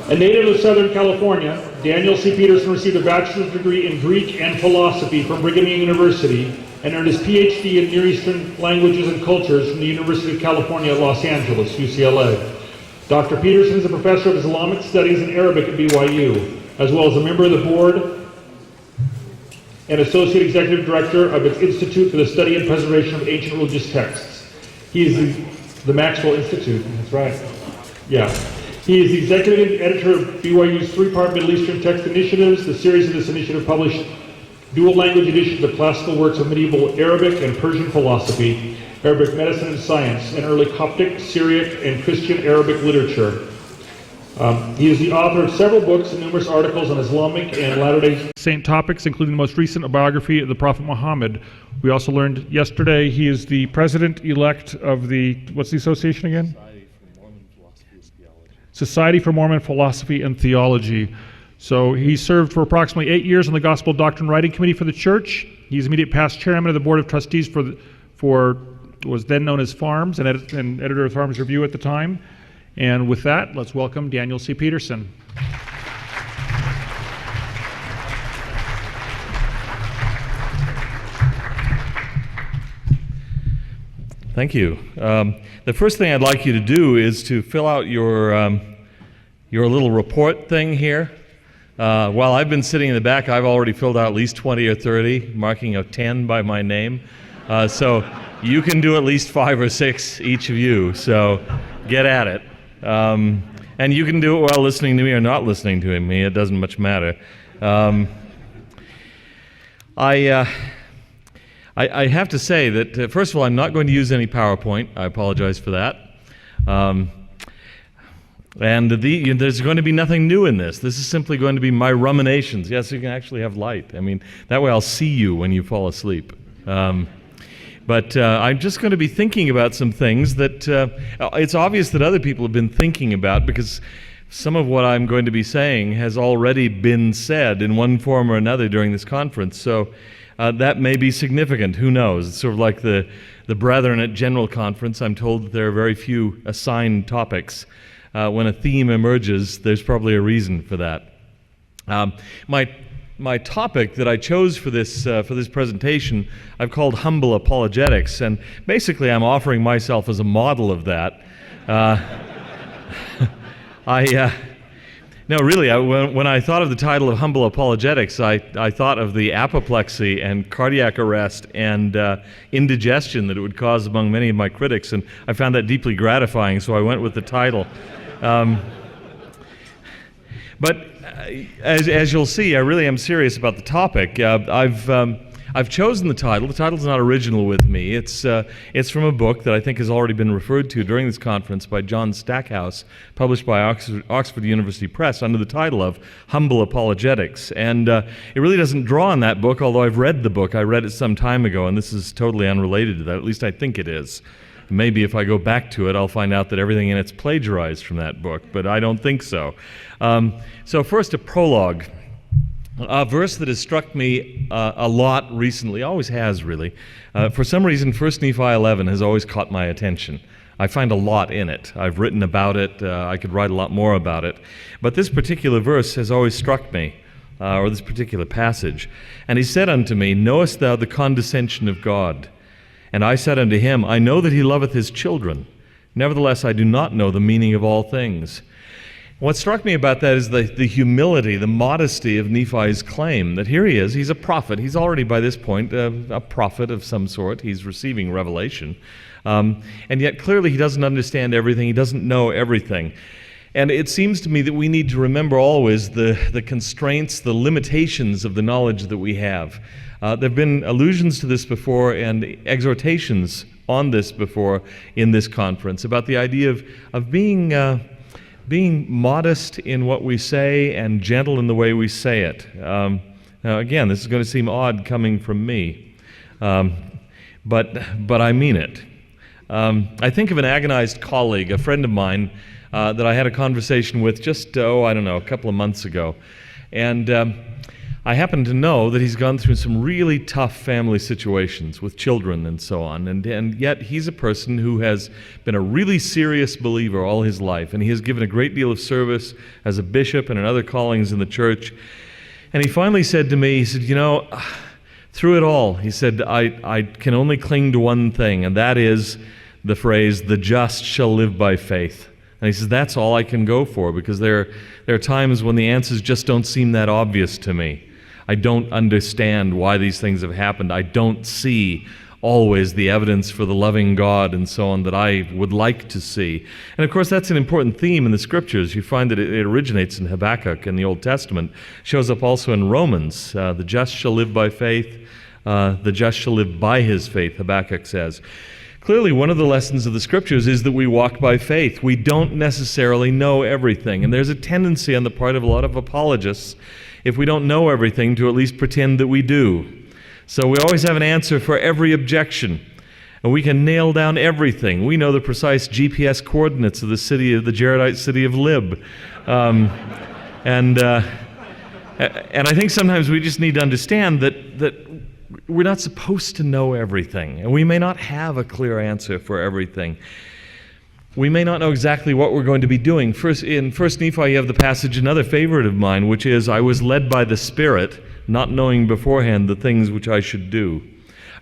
A native of Southern California, Daniel C. Peterson received a bachelor's degree in Greek and philosophy from Brigham Young University and earned his PhD in Near Eastern languages and cultures from the University of California at Los Angeles, UCLA. Dr. Peterson is a professor of Islamic studies and Arabic at BYU, as well as a member of the board and associate executive director of its Institute for the Study and Preservation of Ancient Religious Texts. He is the Maxwell Institute, that's right. Yeah. He is the executive editor of BYU's three-part Middle Eastern Text Initiatives. The series of this initiative published dual language editions of classical works of medieval Arabic and Persian philosophy, Arabic medicine and science, and early Coptic, Syriac, and Christian Arabic literature. He is the author of several books and numerous articles on Islamic and Latter-day Saint topics, including the most recent, a biography of the Prophet Muhammad. We also learned yesterday he is the president-elect of the, what's the association again? Society for Mormon Philosophy and Theology. So he served for approximately 8 years on the Gospel Doctrine Writing Committee for the Church. He's immediate past chairman of the Board of Trustees for what was then known as Farms, and editor of Farms Review at the time. And with that, let's welcome Daniel C. Peterson. Thank you. The first thing I'd like you to do is to fill out your little report thing here. While I've been sitting in the back, I've already filled out at least 20 or 30, marking a 10 by my name. So you can do at least 5 or 6, each of you, so get at it. And you can do it while listening to me or not listening to me. It doesn't much matter. I have to say that, first of all, I'm not going to use any PowerPoint. I apologize for that. And there's going to be nothing new in this. This is simply going to be my ruminations. Yes, you can actually have light. I mean, that way I'll see you when you fall asleep. But I'm just going to be thinking about some things that it's obvious that other people have been thinking about, because some of what I'm going to be saying has already been said in one form or another during this conference. So that may be significant. Who knows? It's sort of like the brethren at General Conference. I'm told that there are very few assigned topics. When a theme emerges, there's probably a reason for that. My topic that I chose for this presentation, I've called Humble Apologetics, and basically I'm offering myself as a model of that. No, really, when I thought of the title of Humble Apologetics, I thought of the apoplexy and cardiac arrest and indigestion that it would cause among many of my critics, and I found that deeply gratifying, so I went with the title. But as you'll see, I really am serious about the topic. I've chosen the title. The title's not original with me. It's from a book that I think has already been referred to during this conference by John Stackhouse, published by Oxford University Press under the title of Humble Apologetics. And it really doesn't draw on that book, although I've read the book. I read it some time ago, and this is totally unrelated to that. At least I think it is. Maybe if I go back to it, I'll find out that everything in it's plagiarized from that book, but I don't think so. So first, a prologue. A verse that has struck me a lot recently, always has really. For some reason, 1 Nephi 11 has always caught my attention. I find a lot in it. I've written about it. I could write a lot more about it. But this particular verse has always struck me, or this particular passage. And he said unto me, Knowest thou the condescension of God? And I said unto him, I know that he loveth his children. Nevertheless, I do not know the meaning of all things. What struck me about that is the humility, the modesty of Nephi's claim that here he is, he's a prophet. He's already by this point a prophet of some sort. He's receiving revelation. And yet clearly he doesn't understand everything. He doesn't know everything. And it seems to me that we need to remember always the constraints, the limitations of the knowledge that we have. There have been allusions to this before and exhortations on this before in this conference about the idea of being modest in what we say and gentle in the way we say it. Now again, this is going to seem odd coming from me, but I mean it. I think of an agonized colleague, a friend of mine, that I had a conversation with just, a couple of months ago. And I happen to know that he's gone through some really tough family situations with children and so on, and yet he's a person who has been a really serious believer all his life, and he has given a great deal of service as a bishop and in other callings in the church. And he finally said to me, he said, through it all, he said, I can only cling to one thing, and that is the phrase, the just shall live by faith. And he says, that's all I can go for, because there are times when the answers just don't seem that obvious to me. I don't understand why these things have happened. I don't see always the evidence for the loving God and so on that I would like to see. And of course, that's an important theme in the Scriptures. You find that it originates in Habakkuk in the Old Testament, shows up also in Romans. The just shall live by faith. The just shall live by his faith, Habakkuk says. Clearly, one of the lessons of the Scriptures is that we walk by faith. We don't necessarily know everything. And there's a tendency on the part of a lot of apologists, if we don't know everything, to at least pretend that we do. So we always have an answer for every objection. And we can nail down everything. We know the precise GPS coordinates of the Jaredite city of Lib. And I think sometimes we just need to understand that we're not supposed to know everything, and we may not have a clear answer for everything. We may not know exactly what we're going to be doing. In 1 Nephi, you have the passage, another favorite of mine, which is, I was led by the Spirit, not knowing beforehand the things which I should do.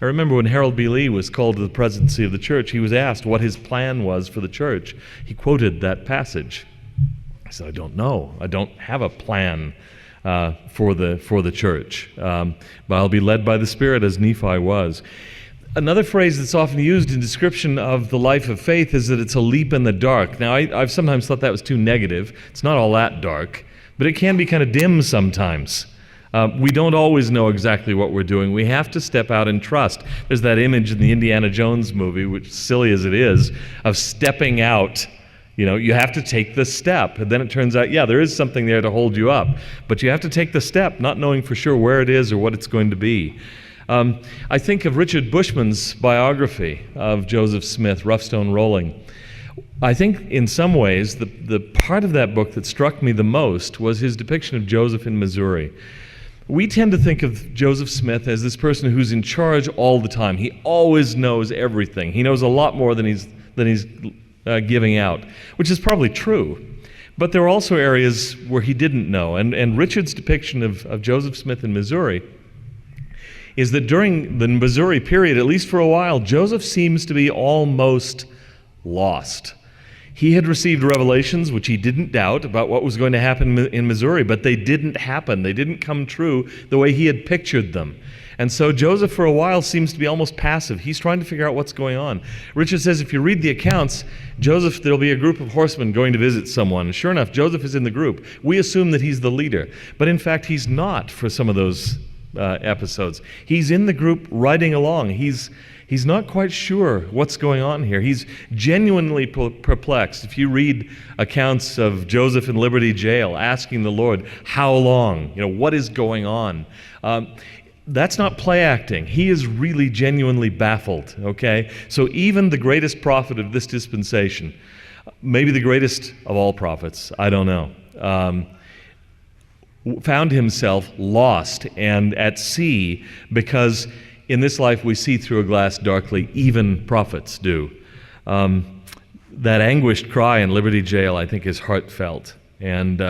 I remember when Harold B. Lee was called to the presidency of the church, he was asked what his plan was for the church. He quoted that passage. I said, I don't know. I don't have a plan for the church. But I'll be led by the Spirit as Nephi was. Another phrase that's often used in description of the life of faith is that it's a leap in the dark. Now, I've sometimes thought that was too negative. It's not all that dark, but it can be kind of dim sometimes. We don't always know exactly what we're doing. We have to step out and trust. There's that image in the Indiana Jones movie, which, silly as it is, of stepping out. You have to take the step. And then it turns out, there is something there to hold you up. But you have to take the step, not knowing for sure where it is or what it's going to be. I think of Richard Bushman's biography of Joseph Smith, Rough Stone Rolling. I think in some ways the part of that book that struck me the most was his depiction of Joseph in Missouri. We tend to think of Joseph Smith as this person who's in charge all the time. He always knows everything. He knows a lot more than he's giving out, which is probably true. But there are also areas where he didn't know. And Richard's depiction of Joseph Smith in Missouri is that during the Missouri period, at least for a while, Joseph seems to be almost lost. He had received revelations, which he didn't doubt, about what was going to happen in Missouri, but they didn't happen. They didn't come true the way he had pictured them. And so Joseph, for a while, seems to be almost passive. He's trying to figure out what's going on. Richard says if you read the accounts, Joseph, there'll be a group of horsemen going to visit someone. And sure enough, Joseph is in the group. We assume that he's the leader. But in fact, he's not for some of those episodes. He's in the group riding along. He's not quite sure what's going on here. He's genuinely perplexed. If you read accounts of Joseph in Liberty Jail asking the Lord, how long? What is going on? That's not play acting. He is really genuinely baffled, okay? So even the greatest prophet of this dispensation, maybe the greatest of all prophets, I don't know, found himself lost and at sea, because in this life we see through a glass darkly. Even prophets do. That anguished cry in Liberty Jail, I think, is heartfelt. And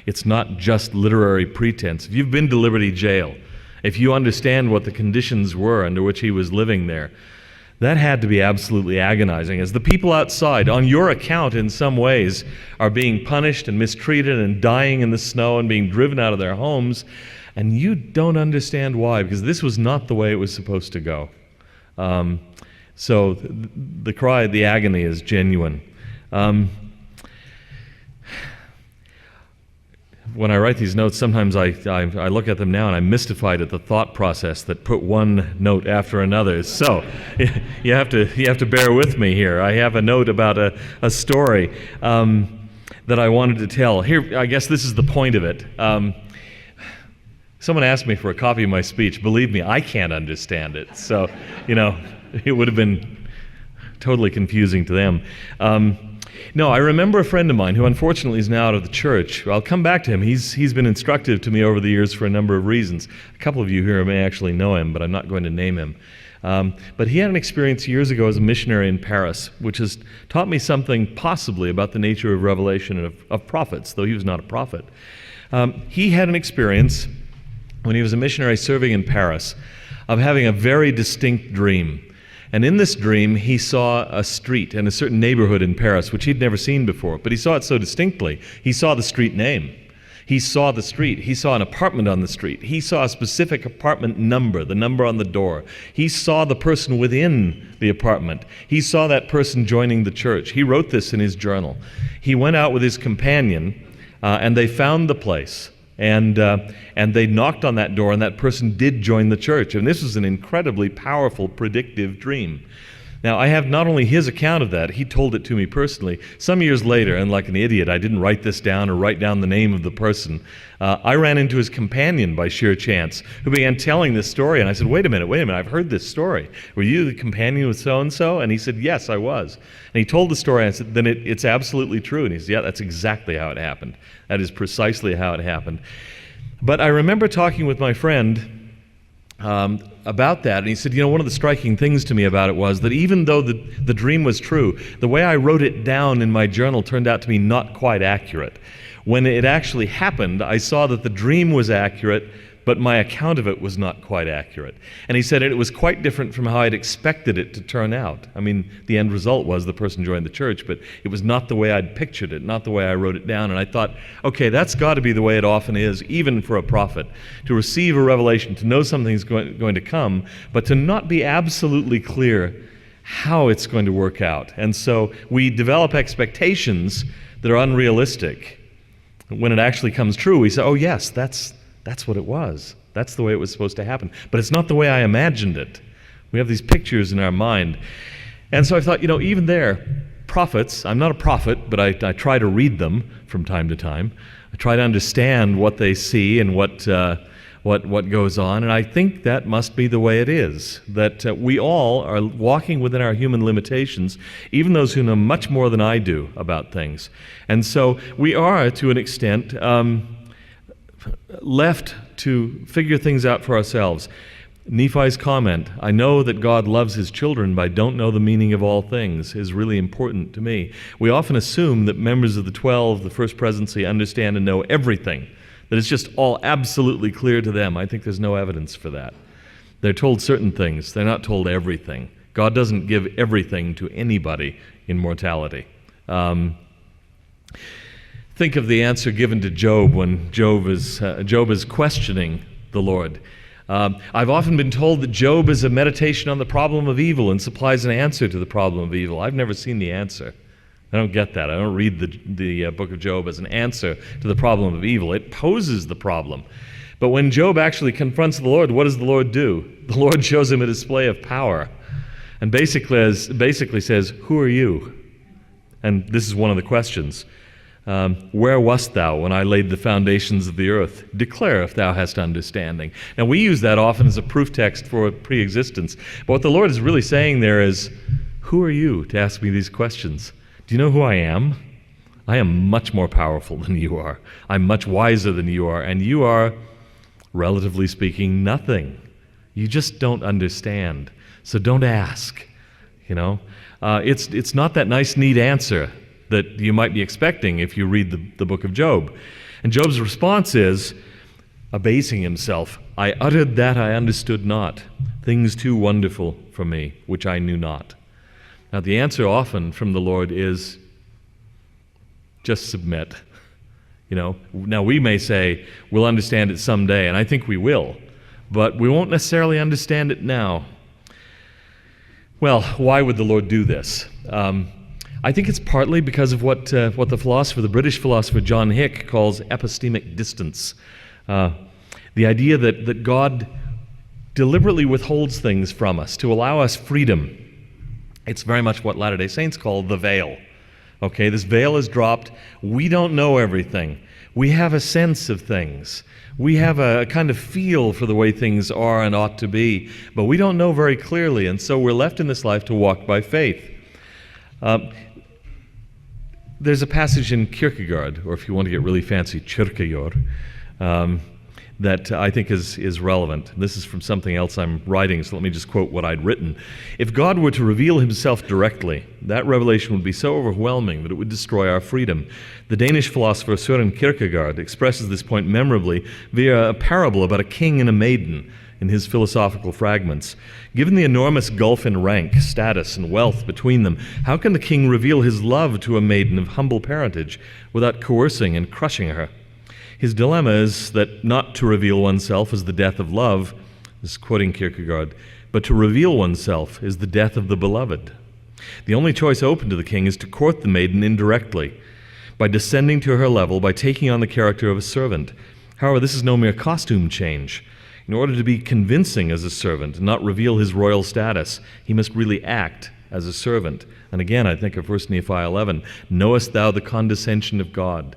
it's not just literary pretense. If you've been to Liberty Jail, if you understand what the conditions were under which he was living there, that had to be absolutely agonizing. As the people outside, on your account in some ways, are being punished and mistreated and dying in the snow and being driven out of their homes, and you don't understand why, because this was not the way it was supposed to go. So the cry, the agony is genuine. When I write these notes, sometimes I look at them now and I'm mystified at the thought process that put one note after another. So you have to bear with me here. I have a note about a story that I wanted to tell. Here, I guess this is the point of it. Someone asked me for a copy of my speech. Believe me, I can't understand it. So, it would have been totally confusing to them. No, I remember a friend of mine who unfortunately is now out of the church. I'll come back to him. He's been instructive to me over the years for a number of reasons. A couple of you here may actually know him, but I'm not going to name him. But he had an experience years ago as a missionary in Paris, which has taught me something possibly about the nature of revelation of prophets, though he was not a prophet. He had an experience when he was a missionary serving in Paris of having a very distinct dream. And in this dream, he saw a street and a certain neighborhood in Paris, which he'd never seen before. But he saw it so distinctly. He saw the street name. He saw the street. He saw an apartment on the street. He saw a specific apartment number, the number on the door. He saw the person within the apartment. He saw that person joining the church. He wrote this in his journal. He went out with his companion, and they found the place. And they knocked on that door, and that person did join the church. And this was an incredibly powerful, predictive dream. Now, I have not only his account of that, he told it to me personally. Some years later, and like an idiot, I didn't write this down or write down the name of the person. I ran into his companion by sheer chance, who began telling this story. And I said, wait a minute, I've heard this story. Were you the companion with so-and-so? And he said, yes, I was. And he told the story, and I said, then it's absolutely true. And he said, yeah, that's exactly how it happened. That is precisely how it happened. But I remember talking with my friend about that, and he said, one of the striking things to me about it was that even though the dream was true, the way I wrote it down in my journal turned out to be not quite accurate. When it actually happened, I saw that the dream was accurate, but my account of it was not quite accurate. And he said it was quite different from how I'd expected it to turn out. I mean, the end result was the person joined the church, but it was not the way I'd pictured it, not the way I wrote it down. And I thought, okay, that's got to be the way it often is, even for a prophet, to receive a revelation, to know something's going to come, but to not be absolutely clear how it's going to work out. And so we develop expectations that are unrealistic. When it actually comes true, we say, oh yes, that's what it was. That's the way it was supposed to happen. But it's not the way I imagined it. We have these pictures in our mind. And so I thought, even there, prophets, I'm not a prophet, but I try to read them from time to time. I try to understand what they see and what goes on. And I think that must be the way it is, that we all are walking within our human limitations, even those who know much more than I do about things. And so we are, to an extent, left to figure things out for ourselves. Nephi's comment, I know that God loves his children, but I don't know the meaning of all things, is really important to me. We often assume that members of the 12, the First Presidency, understand and know everything, that it's just all absolutely clear to them. I think there's no evidence for that. They're told certain things. They're not told everything. God doesn't give everything to anybody in mortality. Think of the answer given to Job when Job is questioning the Lord. I've often been told that Job is a meditation on the problem of evil and supplies an answer to the problem of evil. I've never seen the answer. I don't get that. I don't read the book of Job as an answer to the problem of evil. It poses the problem. But when Job actually confronts the Lord, what does the Lord do? The Lord shows him a display of power and basically says, who are you? And this is one of the questions. Where wast thou when I laid the foundations of the earth? Declare if thou hast understanding. Now we use that often as a proof text for pre-existence. But what the Lord is really saying there is, who are you to ask me these questions? Do you know who I am? I am much more powerful than you are. I'm much wiser than you are. And you are, relatively speaking, nothing. You just don't understand. So don't ask. It's not that nice, neat answer that you might be expecting if you read the book of Job. And Job's response is, abasing himself, I uttered that I understood not, things too wonderful for me, which I knew not. Now the answer often from the Lord is, just submit. Now we may say, we'll understand it someday, and I think we will, but we won't necessarily understand it now. Well, why would the Lord do this? I think it's partly because of what the British philosopher John Hick calls epistemic distance. The idea that God deliberately withholds things from us to allow us freedom. It's very much what Latter-day Saints call the veil. Okay, this veil is dropped. We don't know everything. We have a sense of things. We have a kind of feel for the way things are and ought to be, but we don't know very clearly, and so we're left in this life to walk by faith. There's a passage in Kierkegaard, or if you want to get really fancy, Kierkegaard, that I think is relevant. This is from something else I'm writing, so let me just quote what I'd written. If God were to reveal himself directly, that revelation would be so overwhelming that it would destroy our freedom. The Danish philosopher Søren Kierkegaard expresses this point memorably via a parable about a king and a maiden in his philosophical fragments. Given the enormous gulf in rank, status, and wealth between them, how can the king reveal his love to a maiden of humble parentage without coercing and crushing her? His dilemma is that not to reveal oneself is the death of love, this is quoting Kierkegaard, but to reveal oneself is the death of the beloved. The only choice open to the king is to court the maiden indirectly, by descending to her level, by taking on the character of a servant. However, this is no mere costume change. In order to be convincing as a servant and not reveal his royal status, he must really act as a servant. And again, I think of 1 Nephi 11, knowest thou the condescension of God?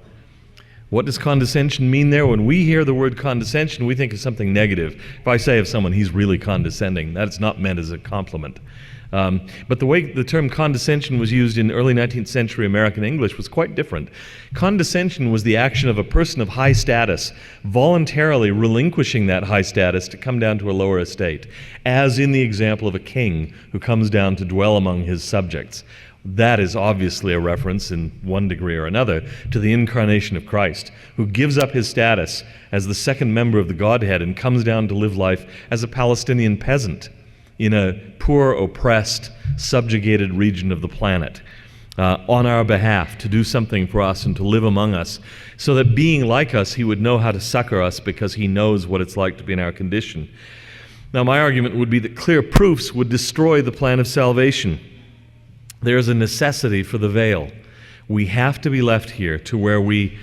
What does condescension mean there? When we hear the word condescension, we think of something negative. If I say of someone, he's really condescending, that's not meant as a compliment. But the way the term condescension was used in early 19th century American English was quite different. Condescension was the action of a person of high status voluntarily relinquishing that high status to come down to a lower estate, as in the example of a king who comes down to dwell among his subjects. That is obviously a reference, in one degree or another, to the incarnation of Christ, who gives up his status as the second member of the Godhead and comes down to live life as a Palestinian peasant in a poor, oppressed, subjugated region of the planet, on our behalf, to do something for us and to live among us, so that being like us, he would know how to succor us because he knows what it's like to be in our condition. Now, my argument would be that clear proofs would destroy the plan of salvation. There is a necessity for the veil. We have to be left here to where we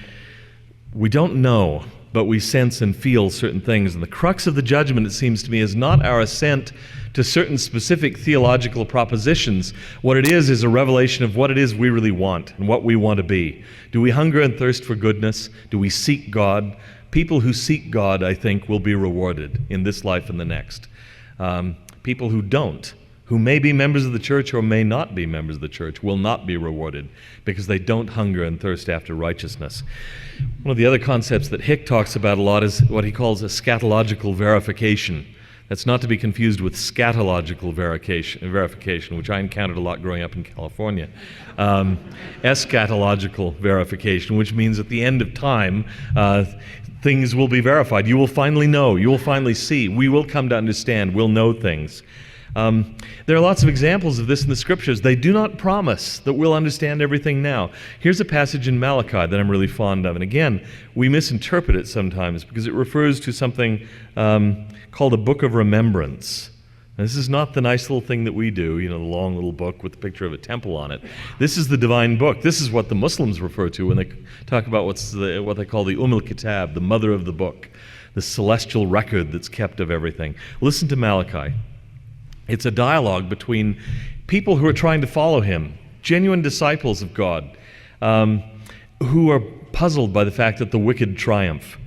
don't know, but we sense and feel certain things. And the crux of the judgment, it seems to me, is not our assent to certain specific theological propositions. What it is a revelation of what it is we really want and what we want to be. Do we hunger and thirst for goodness? Do we seek God? People who seek God, I think, will be rewarded in this life and the next. People who don't, who may be members of the church or may not be members of the church, will not be rewarded because they don't hunger and thirst after righteousness. One of the other concepts that Hick talks about a lot is what he calls eschatological verification. That's not to be confused with scatological verification, which I encountered a lot growing up in California. Eschatological verification, which means at the end of time, things will be verified. You will finally know. You will finally see. We will come to understand. We'll know things. There are lots of examples of this in the Scriptures. They do not promise that we'll understand everything now. Here's a passage in Malachi that I'm really fond of. And again, we misinterpret it sometimes because it refers to something called a book of remembrance. Now, this is not the nice little thing that we do, the long little book with the picture of a temple on it. This is the divine book. This is what the Muslims refer to when they talk about what they call the Kitab, the mother of the book, the celestial record that's kept of everything. Listen to Malachi. It's a dialogue between people who are trying to follow him, genuine disciples of God, who are puzzled by the fact that the wicked triumph.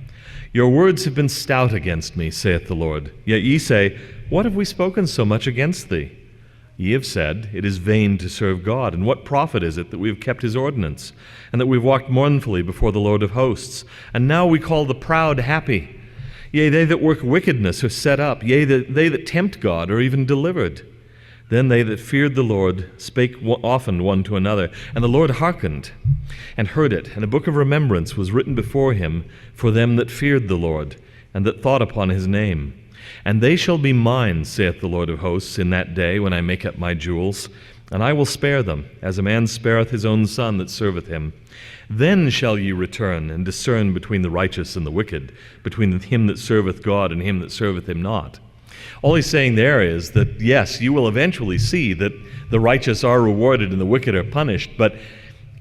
Your words have been stout against me, saith the Lord. Yet ye say, what have we spoken so much against thee? Ye have said, it is vain to serve God, and what profit is it that we have kept his ordinance, and that we have walked mournfully before the Lord of hosts? And now we call the proud happy. Yea, they that work wickedness are set up. Yea, they that tempt God are even delivered. Then they that feared the Lord spake often one to another, and the Lord hearkened and heard it. And a book of remembrance was written before him for them that feared the Lord, and that thought upon his name. And they shall be mine, saith the Lord of hosts, in that day when I make up my jewels, and I will spare them, as a man spareth his own son that serveth him. Then shall ye return and discern between the righteous and the wicked, between him that serveth God and him that serveth him not. All he's saying there is that, yes, you will eventually see that the righteous are rewarded and the wicked are punished, but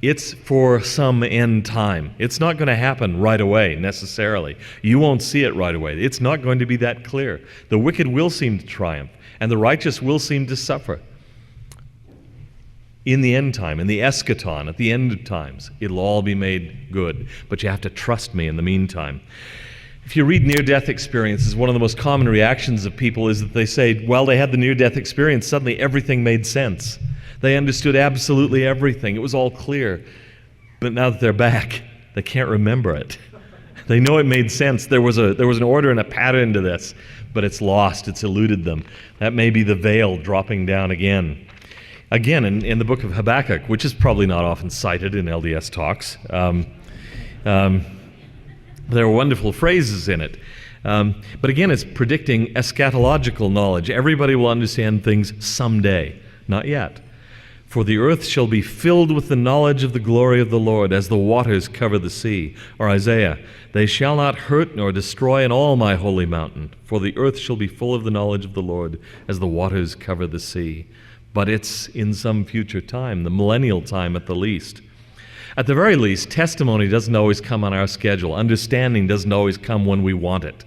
it's for some end time. It's not going to happen right away, necessarily. You won't see it right away. It's not going to be that clear. The wicked will seem to triumph, and the righteous will seem to suffer. In the end time, in the eschaton, at the end of times, it'll all be made good. But you have to trust me in the meantime. If you read near-death experiences, one of the most common reactions of people is that they say, well, they had the near-death experience, suddenly everything made sense. They understood absolutely everything. It was all clear. But now that they're back, they can't remember it. They know it made sense. There was an order and a pattern to this, but it's lost. It's eluded them. That may be the veil dropping down again. Again, in the book of Habakkuk, which is probably not often cited in LDS talks, there are wonderful phrases in it. But again, it's predicting eschatological knowledge. Everybody will understand things someday, not yet. For the earth shall be filled with the knowledge of the glory of the Lord, as the waters cover the sea. Or Isaiah, they shall not hurt nor destroy in all my holy mountain, for the earth shall be full of the knowledge of the Lord, as the waters cover the sea. But it's in some future time, the millennial time at the least. At the very least, testimony doesn't always come on our schedule. Understanding doesn't always come when we want it.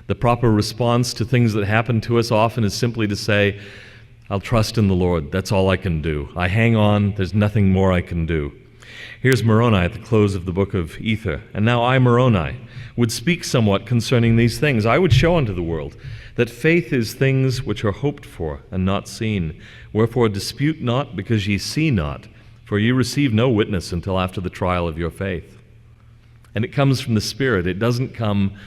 The proper response to things that happen to us often is simply to say, I'll trust in the Lord. That's all I can do. I hang on. There's nothing more I can do. Here's Moroni at the close of the book of Ether. And now I, Moroni, would speak somewhat concerning these things. I would show unto the world that faith is things which are hoped for and not seen. Wherefore dispute not, because ye see not. For ye receive no witness until after the trial of your faith. And it comes from the Spirit. It doesn't come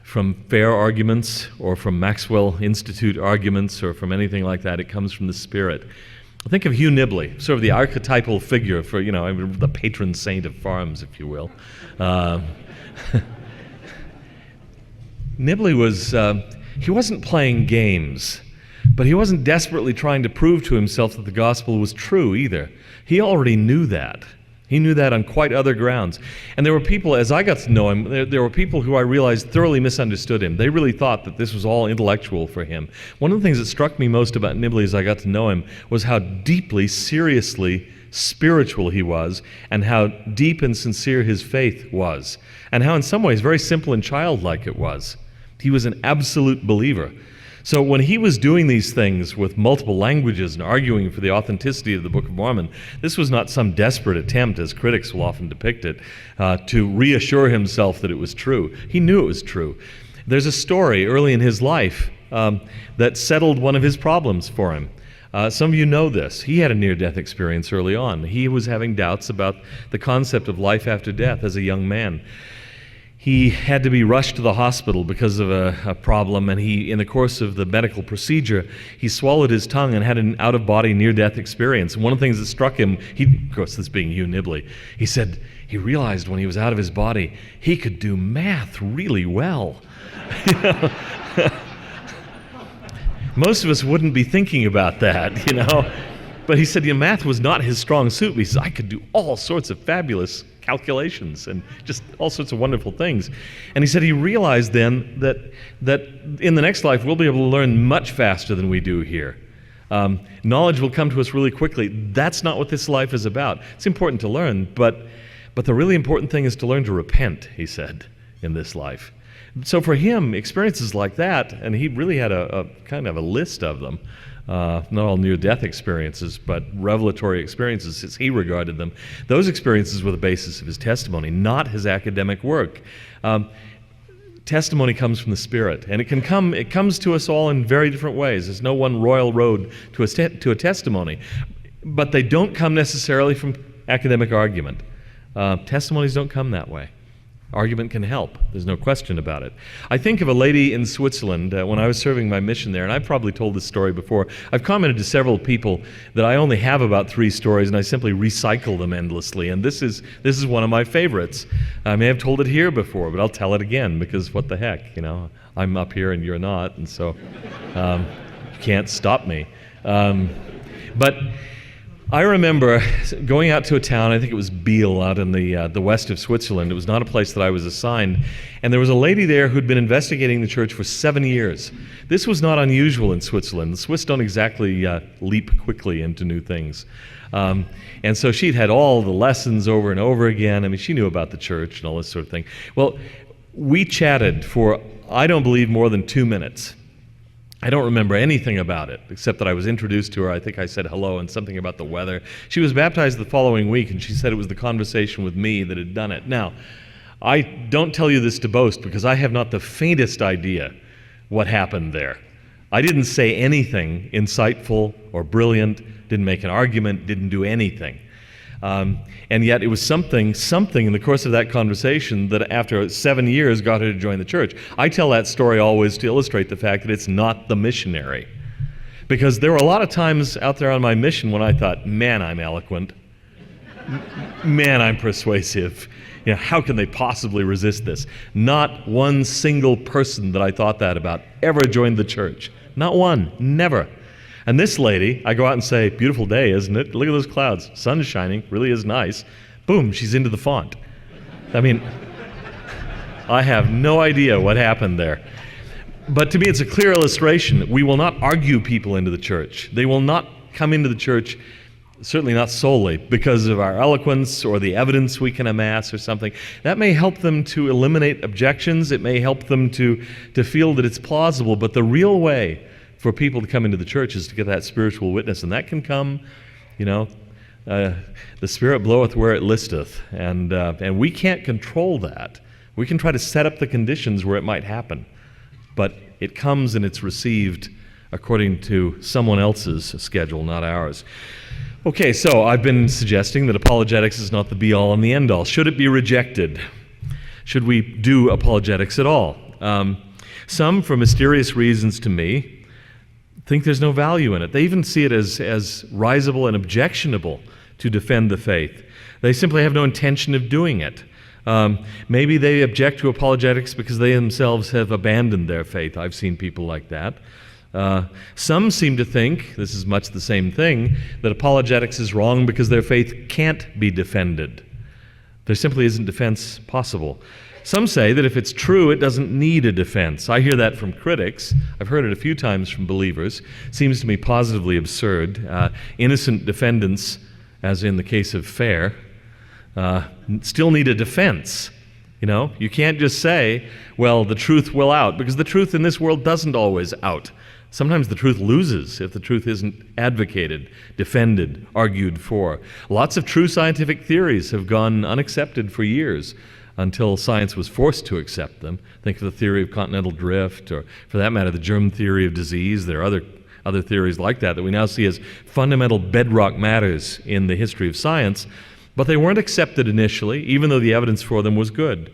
from fair arguments or from Maxwell Institute arguments or from anything like that. It comes from the Spirit. Think of Hugh Nibley, sort of the archetypal figure for, the patron saint of farms, if you will. Nibley was, he wasn't playing games, but he wasn't desperately trying to prove to himself that the gospel was true either. He already knew that. He knew that on quite other grounds. And there were people, as I got to know him, there were people who I realized thoroughly misunderstood him. They really thought that this was all intellectual for him. One of the things that struck me most about Nibley as I got to know him was how deeply, seriously spiritual he was, and how deep and sincere his faith was, and how in some ways very simple and childlike it was. He was an absolute believer. So when he was doing these things with multiple languages and arguing for the authenticity of the Book of Mormon, this was not some desperate attempt, as critics will often depict it, to reassure himself that it was true. He knew it was true. There's a story early in his life that settled one of his problems for him. Some of you know this. He had a near-death experience early on. He was having doubts about the concept of life after death as a young man. He had to be rushed to the hospital because of a problem, and in the course of the medical procedure, he swallowed his tongue and had an out-of-body near-death experience. And one of the things that struck him, of course, this being Hugh Nibley, he said he realized when he was out of his body, he could do math really well. Most of us wouldn't be thinking about that, But he said, math was not his strong suit. He said, I could do all sorts of fabulous calculations and just all sorts of wonderful things. And he said he realized then that in the next life we'll be able to learn much faster than we do here. Knowledge will come to us really quickly. That's not what this life is about. It's important to learn, but the really important thing is to learn to repent, he said, in this life. So for him, experiences like that, and he really had a kind of a list of them, not all near-death experiences, but revelatory experiences as he regarded them. Those experiences were the basis of his testimony, not his academic work. Testimony comes from the Spirit, and it comes to us all in very different ways. There's no one royal road to a testimony, but they don't come necessarily from academic argument. Testimonies don't come that way. Argument can help. There's no question about it. I think of a lady in Switzerland when I was serving my mission there, and I've probably told this story before. I've commented to several people that I only have about 3 stories, and I simply recycle them endlessly. And this is one of my favorites. I may have told it here before, but I'll tell it again because what the heck, I'm up here and you're not, and so you can't stop me. But I remember going out to a town, I think it was Biel, out in the west of Switzerland. It was not a place that I was assigned. And there was a lady there who'd been investigating the church for 7 years. This was not unusual in Switzerland. The Swiss don't exactly leap quickly into new things. And so she'd had all the lessons over and over again. I mean, she knew about the church and all this sort of thing. Well, we chatted for, I don't believe, more than 2 minutes. I don't remember anything about it, except that I was introduced to her. I think I said hello and something about the weather. She was baptized the following week, and she said it was the conversation with me that had done it. Now, I don't tell you this to boast, because I have not the faintest idea what happened there. I didn't say anything insightful or brilliant, didn't make an argument, didn't do anything. And yet it was something in the course of that conversation that after 7 years got her to join the church. I tell that story always to illustrate the fact that it's not the missionary. Because there were a lot of times out there on my mission when I thought, man, I'm eloquent. Man, I'm persuasive. You know, how can they possibly resist this? Not one single person that I thought that about ever joined the church. Not one. Never. And this lady, I go out and say, beautiful day, isn't it? Look at those clouds. Sun's shining. Really is nice. Boom, she's into the font. I mean, I have no idea what happened there. But to me, it's a clear illustration. We will not argue people into the church. They will not come into the church, certainly not solely, because of our eloquence or the evidence we can amass or something. That may help them to eliminate objections. It may help them to feel that it's plausible. But the real way for people to come into the church is to get that spiritual witness. And that can come, the Spirit bloweth where it listeth. And we can't control that. We can try to set up the conditions where it might happen. But it comes and it's received according to someone else's schedule, not ours. Okay, so I've been suggesting that apologetics is not the be-all and the end-all. Should it be rejected? Should we do apologetics at all? Some, for mysterious reasons to me, think there's no value in it. They even see it as risible and objectionable to defend the faith. They simply have no intention of doing it. Maybe they object to apologetics because they themselves have abandoned their faith. I've seen people like that. Some seem to think, this is much the same thing, that apologetics is wrong because their faith can't be defended. There simply isn't defense possible. Some say that if it's true, it doesn't need a defense. I hear that from critics. I've heard it a few times from believers. Seems to me positively absurd. Innocent defendants, as in the case of Fair, still need a defense. You can't just say, well, the truth will out, because the truth in this world doesn't always out. Sometimes the truth loses if the truth isn't advocated, defended, argued for. Lots of true scientific theories have gone unaccepted for years until science was forced to accept them. Think of the theory of continental drift, or for that matter, the germ theory of disease. There are other theories like that we now see as fundamental bedrock matters in the history of science. But they weren't accepted initially, even though the evidence for them was good.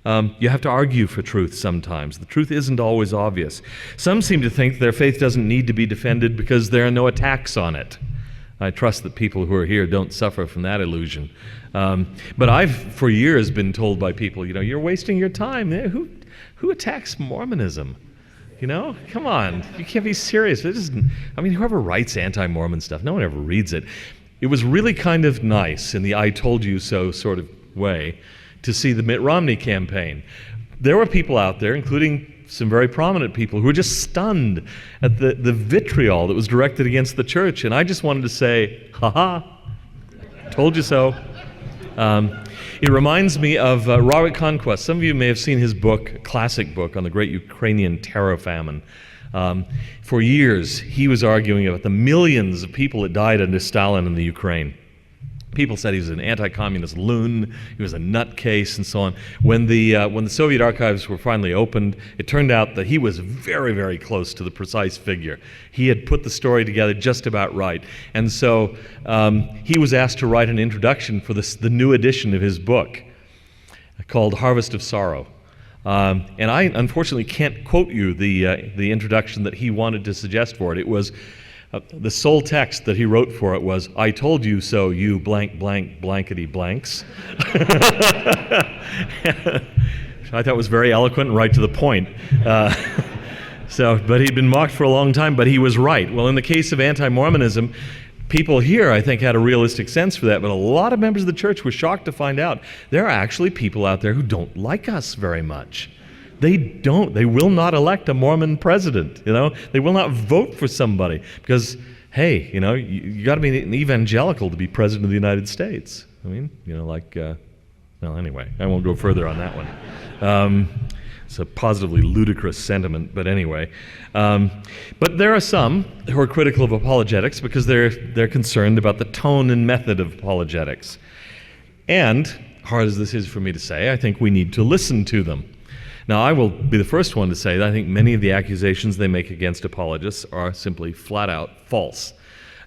You have to argue for truth sometimes. The truth isn't always obvious. Some seem to think their faith doesn't need to be defended because there are no attacks on it. I trust that people who are here don't suffer from that illusion. But I've, for years, been told by people, you're wasting your time. Who attacks Mormonism? Come on, you can't be serious. Whoever writes anti-Mormon stuff, no one ever reads it. It was really kind of nice in the I told you so sort of way to see the Mitt Romney campaign. There were people out there, including some very prominent people, who were just stunned at the vitriol that was directed against the church. And I just wanted to say, ha-ha, told you so. It reminds me of Robert Conquest. Some of you may have seen his book, classic book, on the great Ukrainian terror famine. For years, he was arguing about the millions of people that died under Stalin in the Ukraine. People said he was an anti-communist loon, he was a nutcase, and so on. When the Soviet archives were finally opened, it turned out that he was very, very close to the precise figure. He had put the story together just about right. And so he was asked to write an introduction for the new edition of his book called Harvest of Sorrow. And I unfortunately can't quote you the introduction that he wanted to suggest for it. It was the sole text that he wrote for it was, "I told you so, you blank blank blankety blanks." I thought was very eloquent and right to the point. But he'd been mocked for a long time, but he was right. Well, in the case of anti-Mormonism, people here, I think, had a realistic sense for that, but a lot of members of the church were shocked to find out there are actually people out there who don't like us very much. They will not elect a Mormon president, They will not vote for somebody because, hey, you got to be an evangelical to be president of the United States. Well, anyway, I won't go further on that one. It's a positively ludicrous sentiment, but anyway. But there are some who are critical of apologetics because they're concerned about the tone and method of apologetics. And, hard as this is for me to say, I think we need to listen to them. Now, I will be the first one to say that I think many of the accusations they make against apologists are simply flat out false.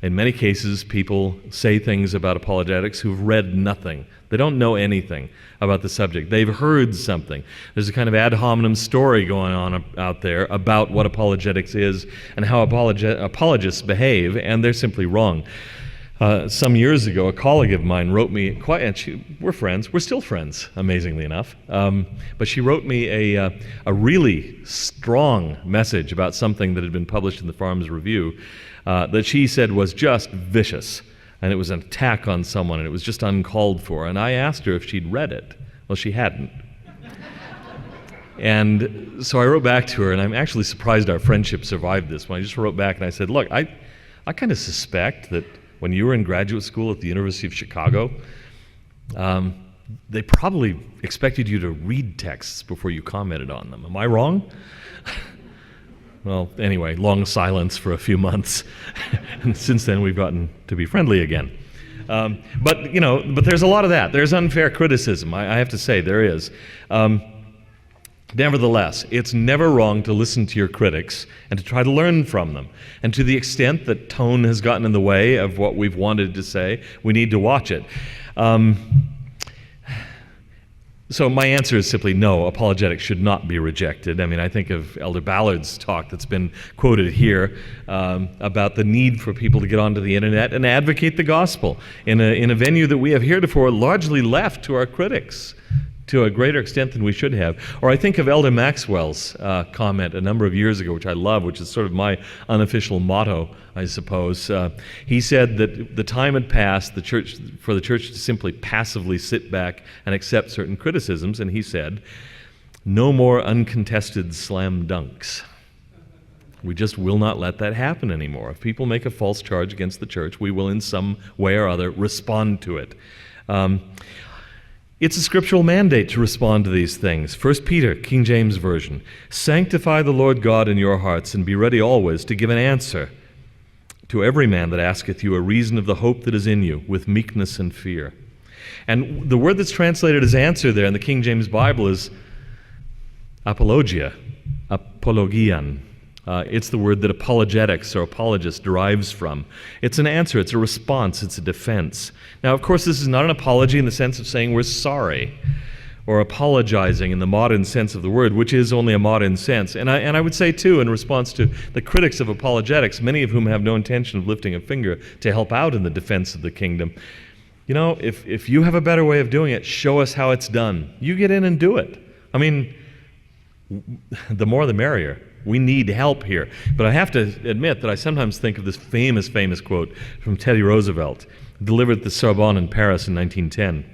In many cases, people say things about apologetics who've read nothing. They don't know anything about the subject. They've heard something. There's a kind of ad hominem story going on out there about what apologetics is and how apologists behave, and they're simply wrong. Some years ago, a colleague of mine wrote me, we're friends, we're still friends, amazingly enough, but she wrote me a really strong message about something that had been published in the Farms Review that she said was just vicious, and it was an attack on someone, and it was just uncalled for. And I asked her if she'd read it. Well, she hadn't. And so I wrote back to her, and I'm actually surprised our friendship survived this one. I just wrote back and I said, look, I kind of suspect that when you were in graduate school at the University of Chicago, they probably expected you to read texts before you commented on them. Am I wrong? Well, anyway, long silence for a few months, and since then we've gotten to be friendly again. But there's a lot of that. There's unfair criticism, I have to say, there is. Nevertheless, it's never wrong to listen to your critics and to try to learn from them. And to the extent that tone has gotten in the way of what we've wanted to say, we need to watch it. So my answer is simply no, apologetics should not be rejected. I mean, I think of Elder Ballard's talk that's been quoted here about the need for people to get onto the internet and advocate the gospel in a venue that we have heretofore largely left to our critics to a greater extent than we should have. Or I think of Elder Maxwell's comment a number of years ago, which I love, which is sort of my unofficial motto, I suppose. He said that the time had passed for the church to simply passively sit back and accept certain criticisms, and he said, no more uncontested slam dunks. We just will not let that happen anymore. If people make a false charge against the church, we will in some way or other respond to it. It's a scriptural mandate to respond to these things. 1 Peter, King James Version, sanctify the Lord God in your hearts, and be ready always to give an answer to every man that asketh you a reason of the hope that is in you, with meekness and fear. And the word that's translated as answer there in the King James Bible is apologia, apologian. It's the word that apologetics or apologist derives from. It's an answer, it's a response, it's a defense. Now, of course, this is not an apology in the sense of saying we're sorry or apologizing in the modern sense of the word, which is only a modern sense. And I would say, too, in response to the critics of apologetics, many of whom have no intention of lifting a finger to help out in the defense of the kingdom, you know, if you have a better way of doing it, show us how it's done. You get in and do it. I mean, the more the merrier. We need help here. But I have to admit that I sometimes think of this famous quote from Teddy Roosevelt, delivered at the Sorbonne in Paris in 1910.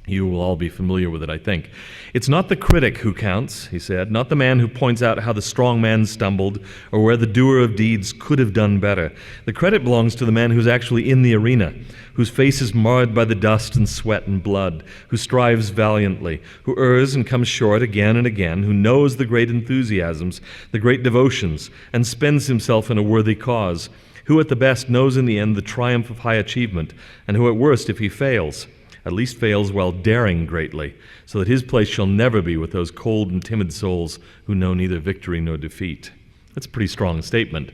You will all be familiar with it, I think. It's not the critic who counts, he said, not the man who points out how the strong man stumbled or where the doer of deeds could have done better. The credit belongs to the man who's actually in the arena, whose face is marred by the dust and sweat and blood, who strives valiantly, who errs and comes short again and again, who knows the great enthusiasms, the great devotions, and spends himself in a worthy cause, who at the best knows in the end the triumph of high achievement, and who at worst, if he fails, at least fails while daring greatly, so that his place shall never be with those cold and timid souls who know neither victory nor defeat. That's a pretty strong statement.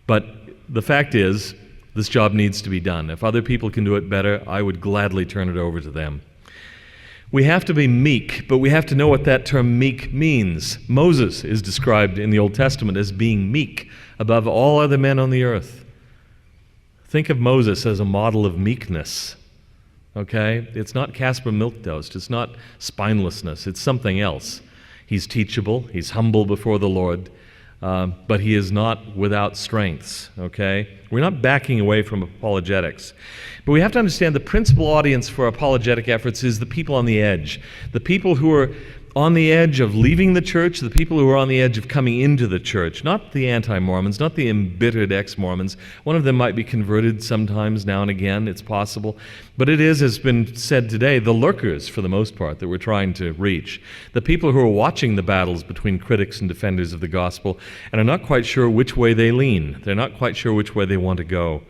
But the fact is, this job needs to be done. If other people can do it better, I would gladly turn it over to them. We have to be meek, but we have to know what that term meek means. Moses is described in the Old Testament as being meek above all other men on the earth. Think of Moses as a model of meekness. Okay? It's not Casper milquetoast. It's not spinelessness. It's something else. He's teachable. He's humble before the Lord. But he is not without strengths. Okay? We're not backing away from apologetics. But we have to understand the principal audience for apologetic efforts is the people on the edge. The people who are on the edge of leaving the church, the people who are on the edge of coming into the church, not the anti-Mormons, not the embittered ex-Mormons. One of them might be converted sometimes, now and again, it's possible. But it is, as has been said today, the lurkers, for the most part, that we're trying to reach. The people who are watching the battles between critics and defenders of the gospel and are not quite sure which way they lean. They're not quite sure which way they want to go.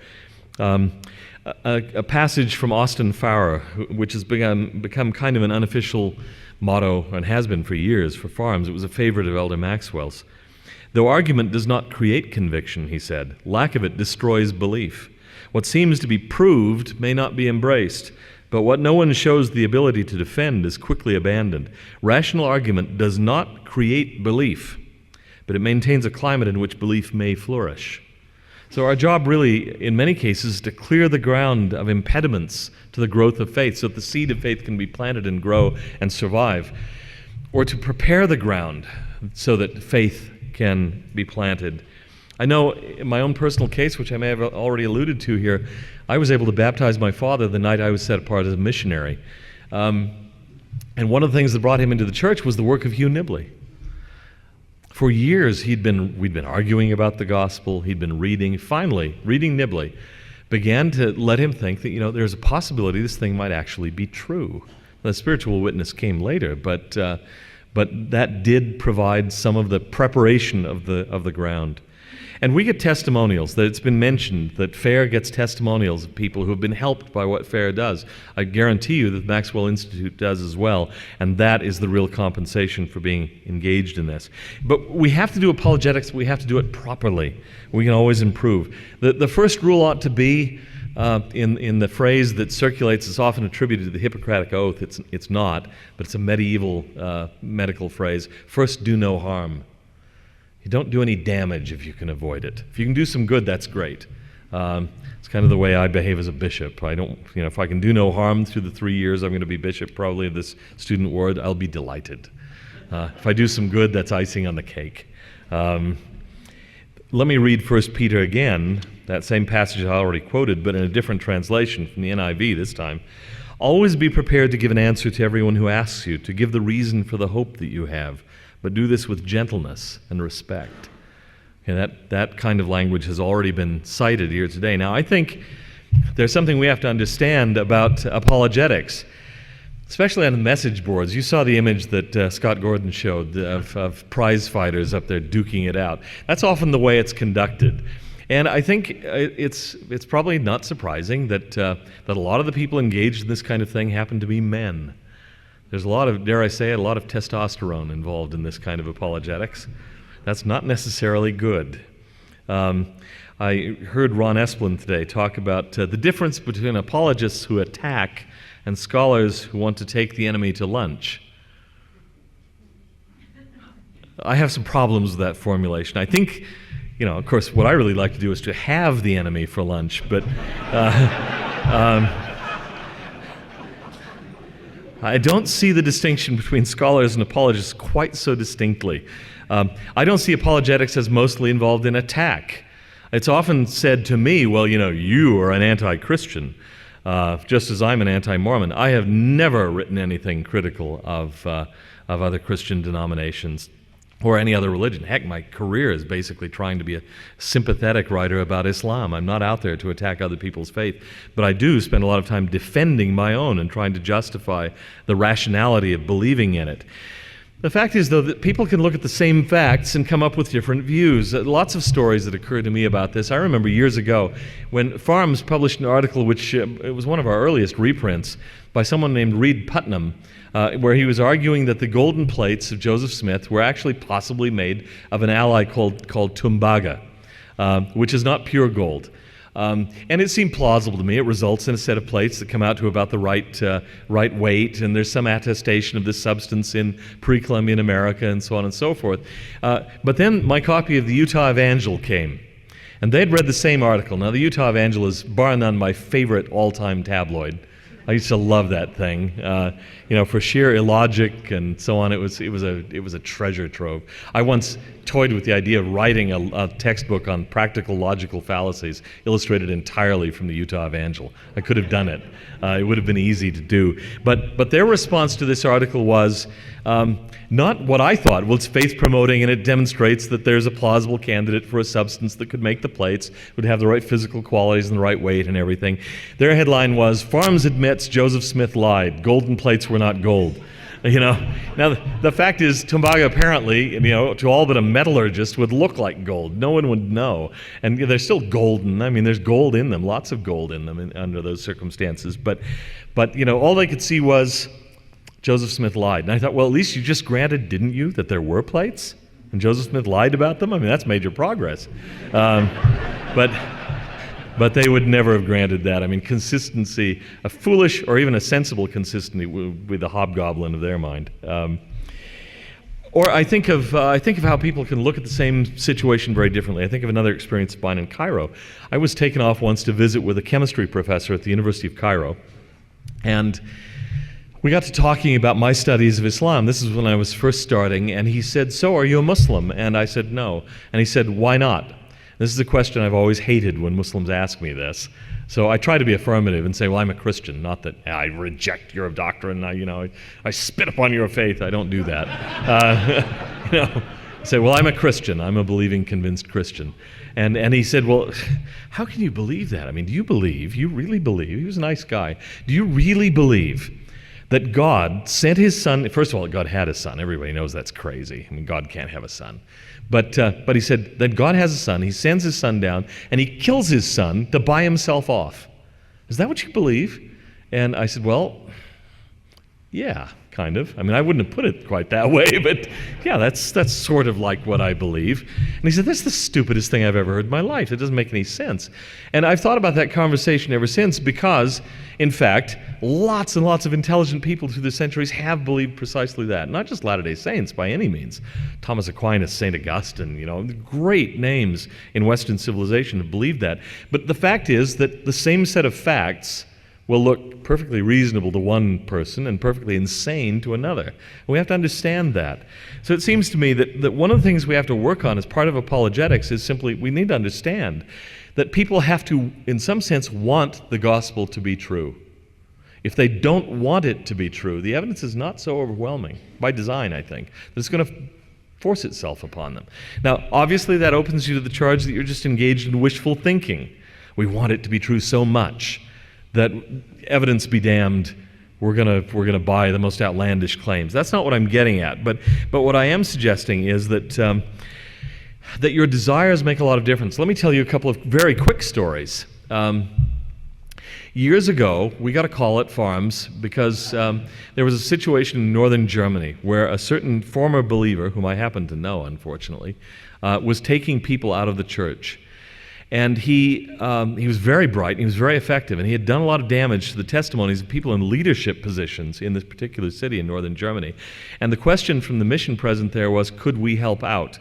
A passage from Austin Farrer, which has become kind of an unofficial motto, and has been for years, for Farms. It was a favorite of Elder Maxwell's. Though argument does not create conviction, he said, lack of it destroys belief. What seems to be proved may not be embraced, but what no one shows the ability to defend is quickly abandoned. Rational argument does not create belief, but it maintains a climate in which belief may flourish. So our job really, in many cases, is to clear the ground of impediments to the growth of faith so that the seed of faith can be planted and grow and survive, or to prepare the ground so that faith can be planted. I know in my own personal case, which I may have already alluded to here, I was able to baptize my father the night I was set apart as a missionary. And one of the things that brought him into the church was the work of Hugh Nibley. For years, we'd been arguing about the gospel, he'd been reading. Finally, reading Nibley began to let him think that, there's a possibility this thing might actually be true. The spiritual witness came later, but that did provide some of the preparation of the ground. And we get testimonials, that it's been mentioned that FAIR gets testimonials of people who have been helped by what FAIR does. I guarantee you that the Maxwell Institute does as well, and that is the real compensation for being engaged in this. But we have to do apologetics, we have to do it properly. We can always improve. The first rule ought to be, in the phrase that circulates, is often attributed to the Hippocratic Oath. It's not, but it's a medieval medical phrase. First, do no harm. You don't do any damage if you can avoid it. If you can do some good, that's great. It's kind of the way I behave as a bishop. I don't, if I can do no harm through the 3 years I'm going to be bishop, probably of this student ward, I'll be delighted. If I do some good, that's icing on the cake. Let me read 1 Peter again, that same passage I already quoted, but in a different translation from the NIV this time. Always be prepared to give an answer to everyone who asks you, to give the reason for the hope that you have, but do this with gentleness and respect. And that kind of language has already been cited here today. Now, I think there's something we have to understand about apologetics, especially on the message boards. You saw the image that Scott Gordon showed of prize fighters up there duking it out. That's often the way it's conducted. And I think it's probably not surprising that a lot of the people engaged in this kind of thing happen to be men. There's a lot of, dare I say it, a lot of testosterone involved in this kind of apologetics. That's not necessarily good. I heard Ron Esplin today talk about the difference between apologists who attack and scholars who want to take the enemy to lunch. I have some problems with that formulation. I think, of course, what I really like to do is to have the enemy for lunch, but I don't see the distinction between scholars and apologists quite so distinctly. I don't see apologetics as mostly involved in attack. It's often said to me, well, you are an anti-Christian, just as I'm an anti-Mormon. I have never written anything critical of other Christian denominations or any other religion. Heck, my career is basically trying to be a sympathetic writer about Islam. I'm not out there to attack other people's faith, but I do spend a lot of time defending my own and trying to justify the rationality of believing in it. The fact is, though, that people can look at the same facts and come up with different views. Lots of stories that occurred to me about this. I remember years ago when Farms published an article, which it was one of our earliest reprints, by someone named Reed Putnam, where he was arguing that the golden plates of Joseph Smith were actually possibly made of an alloy called tumbaga, which is not pure gold. And it seemed plausible to me. It results in a set of plates that come out to about the right weight, and there's some attestation of this substance in pre-Columbian America and so on and so forth. But then my copy of the Utah Evangel came, and they'd read the same article. Now, the Utah Evangel is bar none my favorite all-time tabloid. I used to love that thing, for sheer illogic and so on. It was a treasure trove. I once toyed with the idea of writing a textbook on practical logical fallacies, illustrated entirely from the Utah Evangel. I could have done it. It would have been easy to do. But their response to this article was not what I thought. Well, it's faith promoting, and it demonstrates that there's a plausible candidate for a substance that could make the plates, would have the right physical qualities and the right weight and everything. Their headline was, "Farms admits Joseph Smith lied. Golden plates were not gold." Now the fact is, tumbaga apparently, to all but a metallurgist, would look like gold. No one would know, and they're still golden. I mean, there's gold in them, lots of gold in them under those circumstances. But all they could see was Joseph Smith lied. And I thought, well, at least you just granted, didn't you, that there were plates, and Joseph Smith lied about them? I mean, that's major progress. But but they would never have granted that. I mean, consistency, a foolish or even a sensible consistency would be the hobgoblin of their mind. Or I think of how people can look at the same situation very differently. I think of another experience of mine in Cairo. I was taken off once to visit with a chemistry professor at the University of Cairo, and we got to talking about my studies of Islam. This is when I was first starting, and he said, "So, are you a Muslim?" And I said, "No." And he said, "Why not?" This is a question I've always hated when Muslims ask me this. So I try to be affirmative and say, "Well, I'm a Christian." Not that I reject your doctrine. I spit upon your faith. I don't do that. Say, "Well, I'm a Christian. I'm a believing, convinced Christian." And he said, "Well, how can you believe that? I mean, do you believe? You really believe?" He was a nice guy. "Do you really believe that God sent his son?" First of all, God had a son. Everybody knows that's crazy. I mean, God can't have a son. But he said that God has a son. He sends his son down, and he kills his son to buy himself off. Is that what you believe? And I said, "Well, yeah, kind of. I mean, I wouldn't have put it quite that way, but yeah, that's sort of like what I believe." And he said, "That's the stupidest thing I've ever heard in my life. It doesn't make any sense." And I've thought about that conversation ever since because, in fact, lots and lots of intelligent people through the centuries have believed precisely that. Not just Latter-day Saints by any means. Thomas Aquinas, St. Augustine, great names in Western civilization have believed that. But the fact is that the same set of facts will look perfectly reasonable to one person and perfectly insane to another. We have to understand that. So it seems to me that one of the things we have to work on as part of apologetics is simply we need to understand that people have to, in some sense, want the gospel to be true. If they don't want it to be true, the evidence is not so overwhelming, by design, I think, that it's going to force itself upon them. Now, obviously, that opens you to the charge that you're just engaged in wishful thinking. We want it to be true so much that, evidence be damned, we're gonna buy the most outlandish claims. That's not what I'm getting at. But what I am suggesting is that your desires make a lot of difference. Let me tell you a couple of very quick stories. Years ago, we got a call at Farms because there was a situation in northern Germany where a certain former believer, whom I happen to know, unfortunately, was taking people out of the church. And he was very bright, and he was very effective, and he had done a lot of damage to the testimonies of people in leadership positions in this particular city in northern Germany. And the question from the mission president there was, could we help out?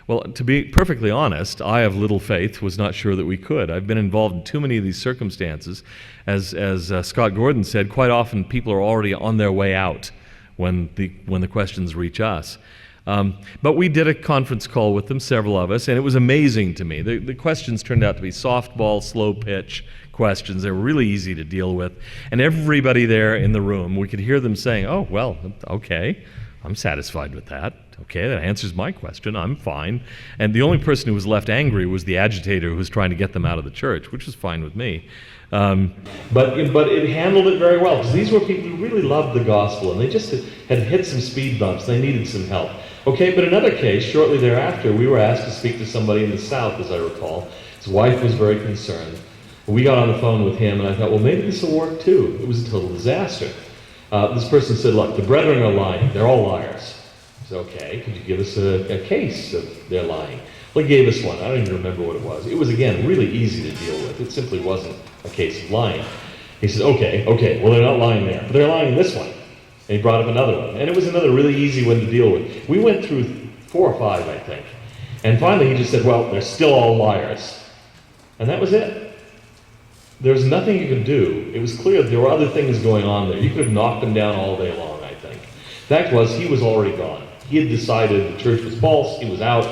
Well, to be perfectly honest, I of little faith was not sure that we could. I've been involved in too many of these circumstances. As Scott Gordon said, quite often people are already on their way out when the questions reach us. But we did a conference call with them, several of us, and it was amazing to me. The questions turned out to be softball, slow pitch questions. They were really easy to deal with. And everybody there in the room, we could hear them saying, "Oh, well, okay, I'm satisfied with that. Okay, that answers my question. I'm fine." And the only person who was left angry was the agitator who was trying to get them out of the church, which was fine with me. But it handled it very well, because these were people who really loved the gospel, and they just had hit some speed bumps. They needed some help. Okay, but another case, shortly thereafter, we were asked to speak to somebody in the South, as I recall. His wife was very concerned. We got on the phone with him, and I thought, well, maybe this will work too. It was a total disaster. This person said, "Look, the brethren are lying. They're all liars." I said, "Okay, could you give us a case of their lying?" Well, he gave us one. I don't even remember what it was. It was, again, really easy to deal with. It simply wasn't a case of lying. He said, okay, well, they're not lying there, but they're lying in this one. And he brought up another one. And it was another really easy one to deal with. We went through 4 or 5, I think. And finally he just said, "Well, they're still all liars." And that was it. There was nothing you could do. It was clear that there were other things going on there. You could have knocked them down all day long, I think. Fact was, he was already gone. He had decided the church was false, he was out,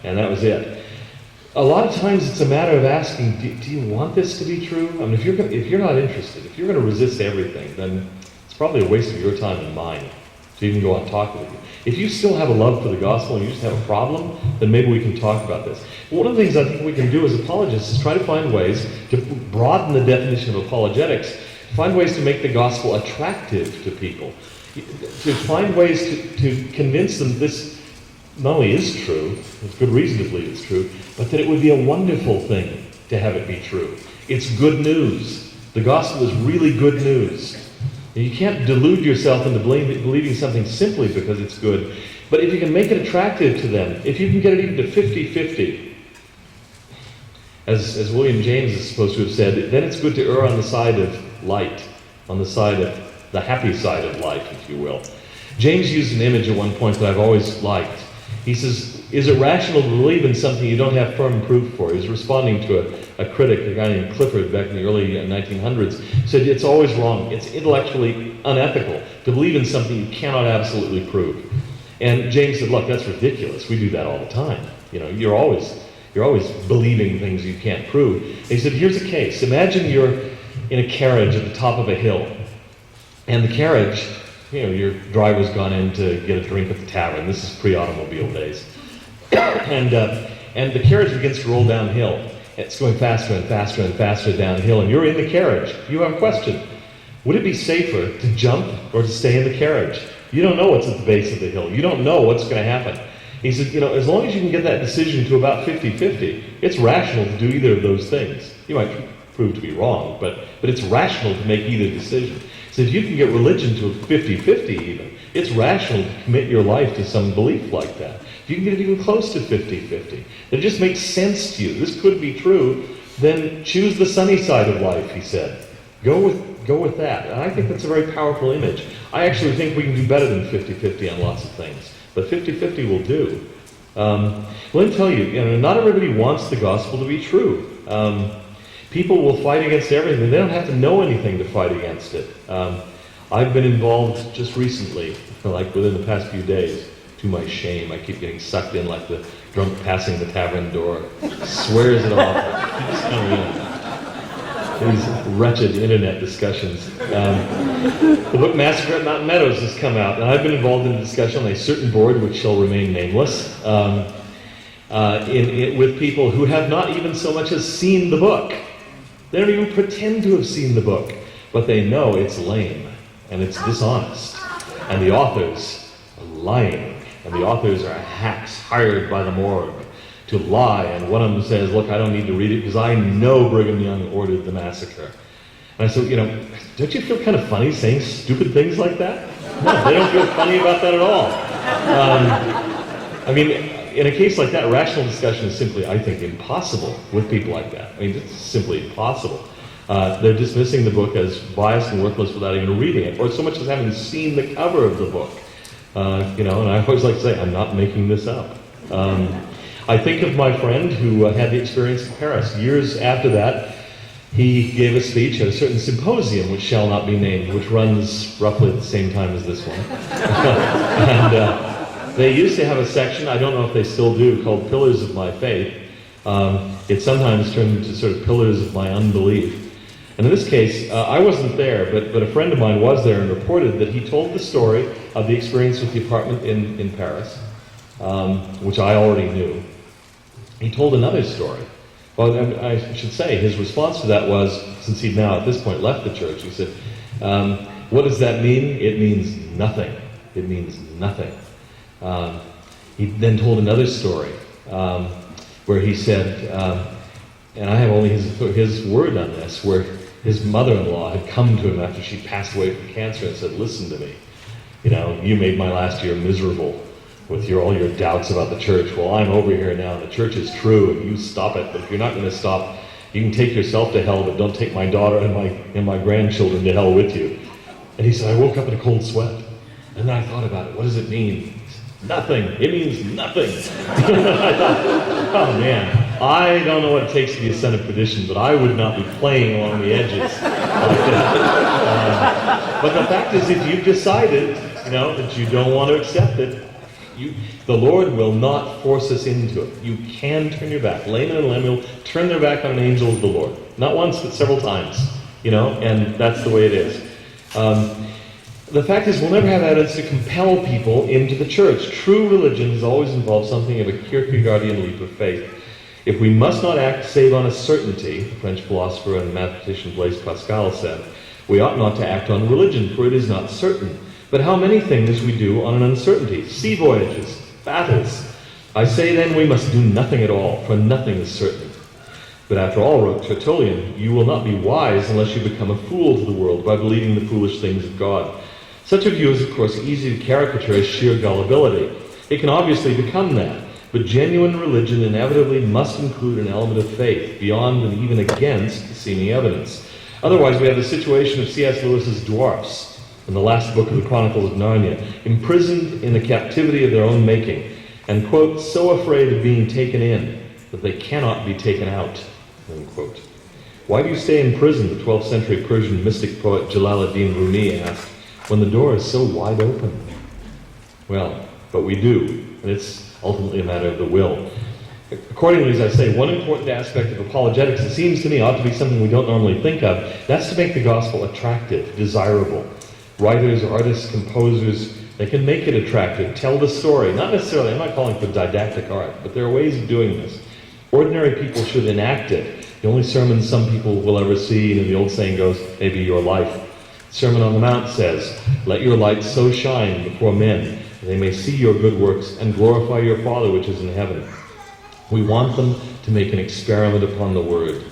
and that was it. A lot of times it's a matter of asking, do you want this to be true? I mean, if you're not interested, if you're going to resist everything, then it's probably a waste of your time and mine to even go on talking with you. If you still have a love for the gospel and you just have a problem, then maybe we can talk about this. But one of the things I think we can do as apologists is try to find ways to broaden the definition of apologetics, find ways to make the gospel attractive to people, to find ways to convince them this not only is true, there's good reason to believe it's true, but that it would be a wonderful thing to have it be true. It's good news. The gospel is really good news. And you can't delude yourself into believing something simply because it's good. But if you can make it attractive to them, if you can get it even to 50-50, As William James is supposed to have said, then it's good to err on the side of light, on the side of the happy side of life, if you will. James used an image at one point that I've always liked. He says, is it rational to believe in something you don't have firm proof for? He was responding to a critic, a guy named Clifford, back in the early 1900s, said it's always wrong. It's intellectually unethical to believe in something you cannot absolutely prove. And James said, look, that's ridiculous. We do that all the time. You know, you're always believing things you can't prove. And he said, here's a case. Imagine you're in a carriage at the top of a hill, and the carriage, you know, your driver's gone in to get a drink at the tavern. This is pre-automobile days. And the carriage begins to roll downhill. It's going faster and faster and faster downhill, and you're in the carriage. You have a question. Would it be safer to jump or to stay in the carriage? You don't know what's at the base of the hill. You don't know what's going to happen. He said, you know, as long as you can get that decision to about 50-50, it's rational to do either of those things. You might prove to be wrong, but it's rational to make either decision. So if you can get religion to 50-50 even, it's rational to commit your life to some belief like that. If you can get it even close to 50-50, it just makes sense to you. This could be true. Then choose the sunny side of life, he said. Go with that. And I think that's a very powerful image. I actually think we can do better than 50-50 on lots of things. But 50-50 will do. Let me tell you, you know, not everybody wants the gospel to be true. People will fight against everything. They don't have to know anything to fight against it. I've been involved just recently, like within the past few days, to my shame. I keep getting sucked in like the drunk passing the tavern door. Swears it off. Keeps coming in. These wretched internet discussions. The book Massacre at Mountain Meadows has come out, and I've been involved in a discussion on a certain board which shall remain nameless, with people who have not even so much as seen the book. They don't even pretend to have seen the book, but they know it's lame, and it's dishonest, and the authors are lying, and the authors are hacks hired by the morgue to lie, and one of them says, look, I don't need to read it because I know Brigham Young ordered the massacre. And I said, you know, don't you feel kind of funny saying stupid things like that? No, they don't feel funny about that at all. I mean, in a case like that, rational discussion is simply, I think, impossible with people like that. I mean, it's simply impossible. They're dismissing the book as biased and worthless without even reading it, or so much as having seen the cover of the book. You know, and I always like to say, I'm not making this up. I think of my friend who had the experience in Paris. Years after that, he gave a speech at a certain symposium, which shall not be named, which runs roughly at the same time as this one. And they used to have a section, I don't know if they still do, called Pillars of My Faith. It sometimes turned into sort of Pillars of My Unbelief. And in this case, I wasn't there, but a friend of mine was there and reported that he told the story of the experience with the apartment in Paris, which I already knew. He told another story. Well, I should say, his response to that was, since he'd now at this point left the church, he said, what does that mean? It means nothing. It means nothing. He then told another story where he said, and I have only his word on this, where his mother-in-law had come to him after she passed away from cancer and said, listen to me, you know, you made my last year miserable with all your doubts about the church. Well, I'm over here now, and the church is true, and you stop it. But if you're not going to stop, you can take yourself to hell, but don't take my daughter and my grandchildren to hell with you. And he said, I woke up in a cold sweat. And then I thought about it. What does it mean? Nothing. It means nothing. I thought, oh man, I don't know what it takes to be a son of perdition, but I would not be playing along the edges like that. But the fact is, if you've decided, you know, that you don't want to accept it, the Lord will not force us into it. You can turn your back. Laman and Lemuel turn their back on an angel of the Lord. Not once, but several times. You know, and that's the way it is. The fact is, we'll never have evidence to compel people into the church. True religion has always involved something of a Kierkegaardian leap of faith. If we must not act save on a certainty, the French philosopher and mathematician Blaise Pascal said, we ought not to act on religion, for it is not certain. But how many things we do on an uncertainty? Sea voyages, battles. I say then we must do nothing at all, for nothing is certain. But after all, wrote Tertullian, you will not be wise unless you become a fool to the world by believing the foolish things of God. Such a view is, of course, easy to caricature as sheer gullibility. It can obviously become that. But genuine religion inevitably must include an element of faith, beyond and even against the seeming evidence. Otherwise, we have the situation of C.S. Lewis's dwarfs in the last book of the Chronicles of Narnia, imprisoned in the captivity of their own making, and, quote, so afraid of being taken in that they cannot be taken out, unquote. Why do you stay in prison, the 12th century Persian mystic poet Jalaluddin Rumi asked, when the door is so wide open? Well, but we do, and it's ultimately a matter of the will. Accordingly, as I say, one important aspect of apologetics, it seems to me, ought to be something we don't normally think of. That's to make the gospel attractive, desirable. Writers, artists, composers, they can make it attractive, tell the story. Not necessarily, I'm not calling for didactic art, but there are ways of doing this. Ordinary people should enact it. The only sermon some people will ever see, and the old saying goes, maybe your life. Sermon on the Mount says, let your light so shine before men, that they may see your good works and glorify your Father which is in heaven. We want them to make an experiment upon the Word,